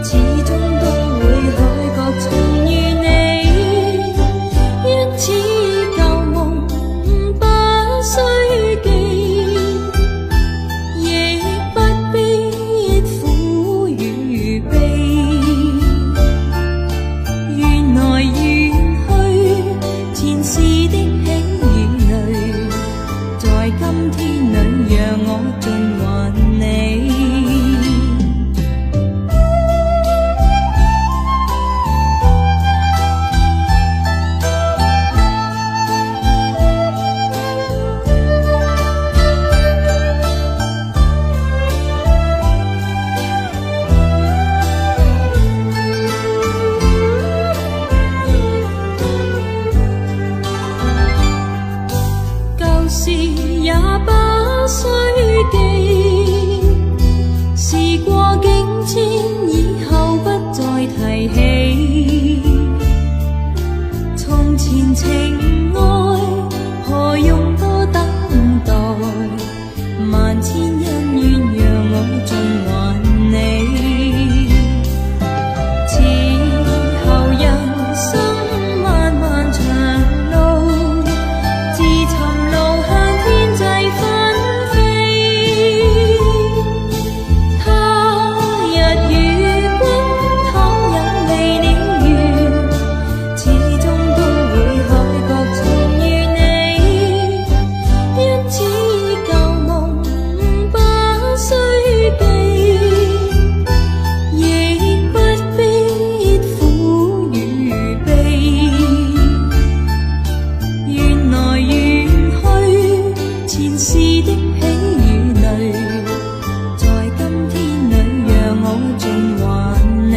始終都會海角重遇你。因此舊夢不需記，亦不必苦與悲。緣來緣去，前世的喜與淚，在今天裏讓我盡還你。舊事也不需記，事過境遷，以後不再提起。從前情愛，何用多等待？萬千恩怨，讓我盡還你。此後人生漫漫長路，自尋路向天際紛飛。他日與君倘有未了緣，始終都會海角重遇你。因此舊夢不需記，亦不必苦與悲。緣來緣去，前世的喜與淚，在今天裏讓我盡還你。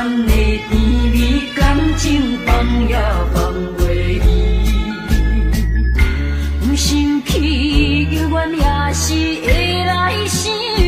咱的甜蜜感情放也放袂离，不生气，永远也是会来想起。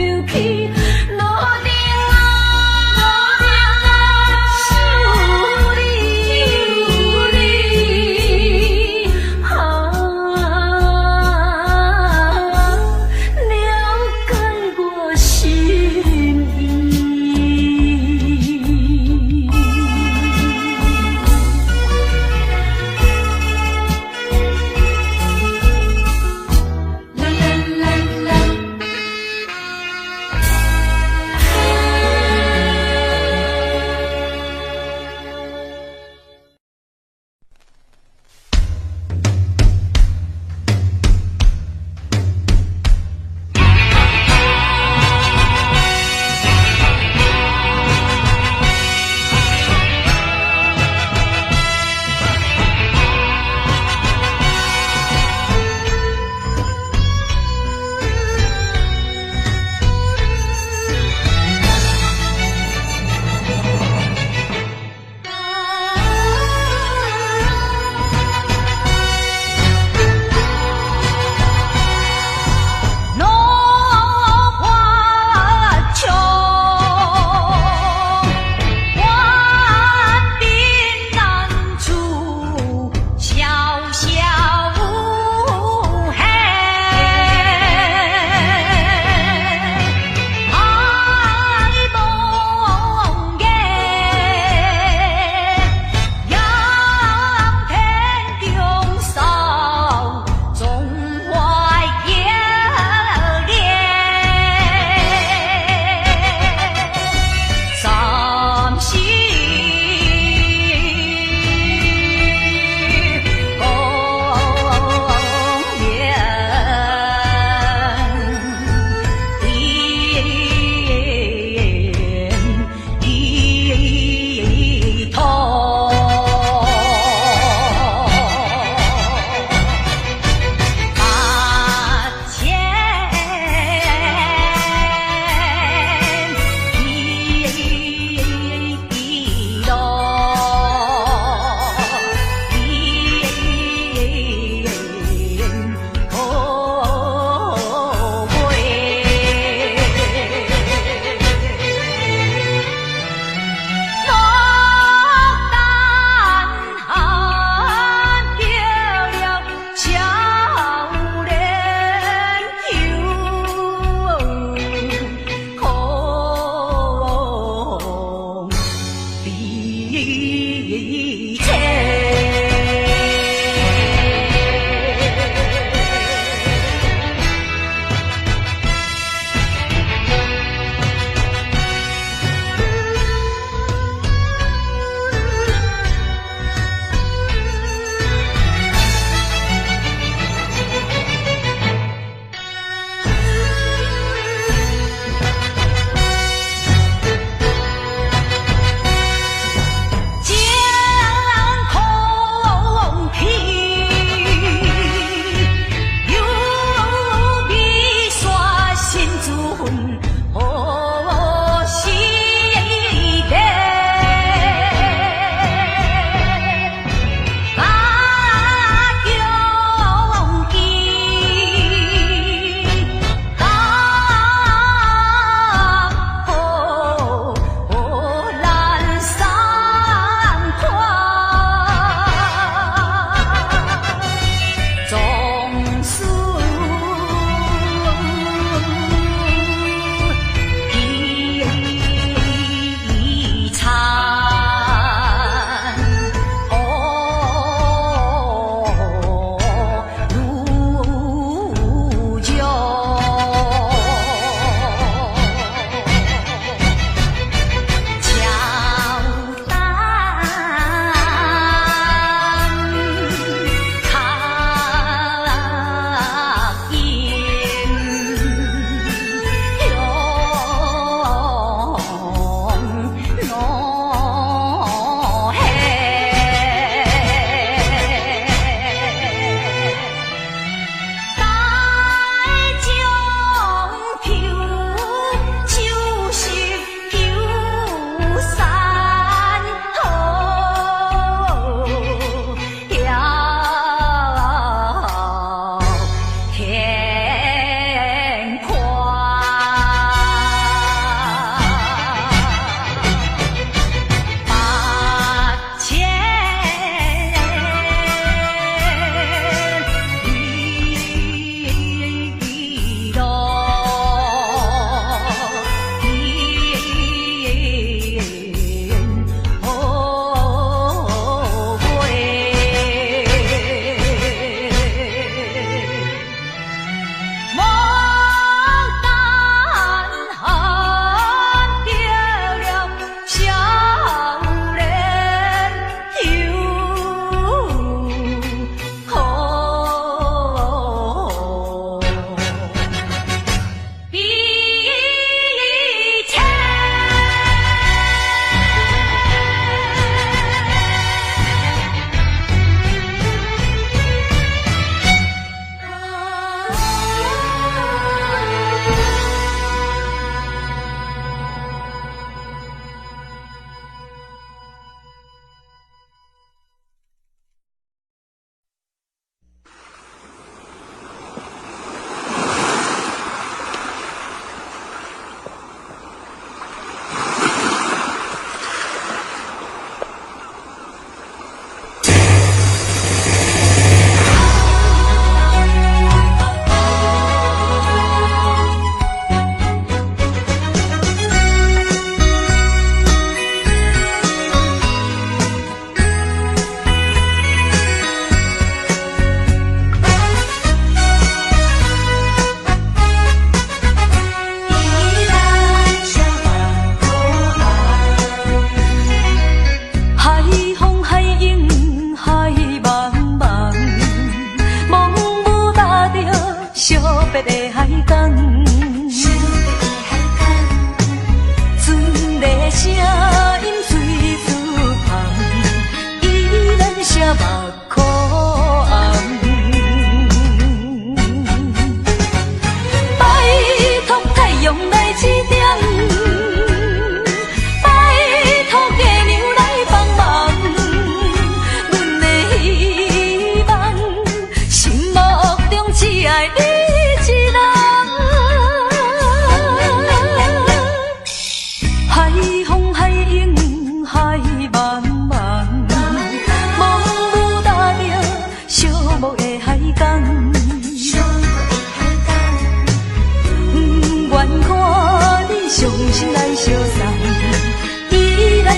江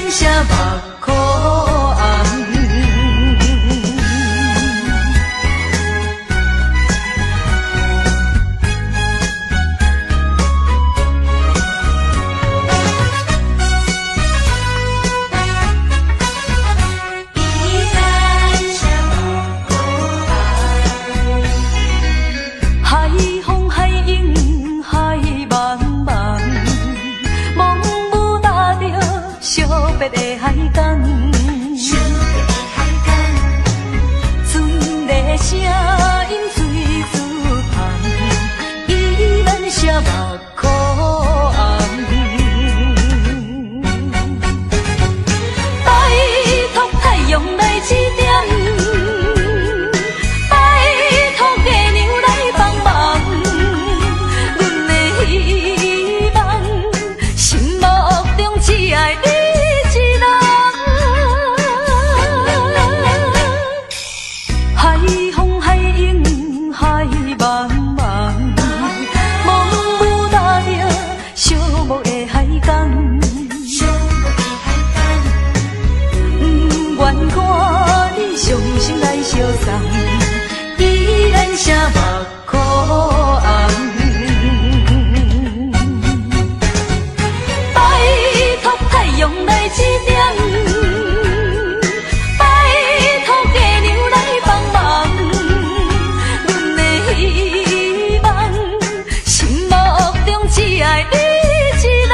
咱写目眶红。海风海涌海茫茫，茫雾搭着寂灭的海港。船的声音水自淌，依然写目眶红。拜托太阳来指点。只爱你一人，海风海涌海茫茫，茫雾搭着寂寞的海港。不愿看你伤心来相送，依然写目眶红。用来指点，拜托月亮来帮忙，阮的希望，心目中只爱你一人。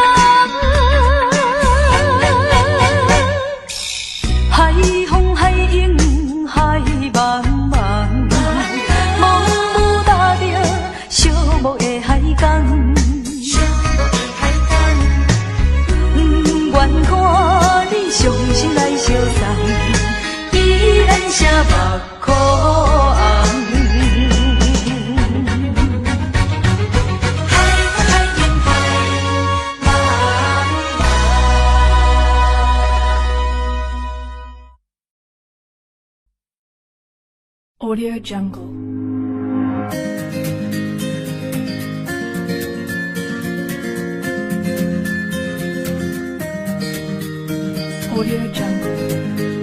海风海涌海茫茫，茫雾搭着寂寞的海港。愿看你伤心来相送，依然写目眶红。Audio Jungle. Audio Jungle.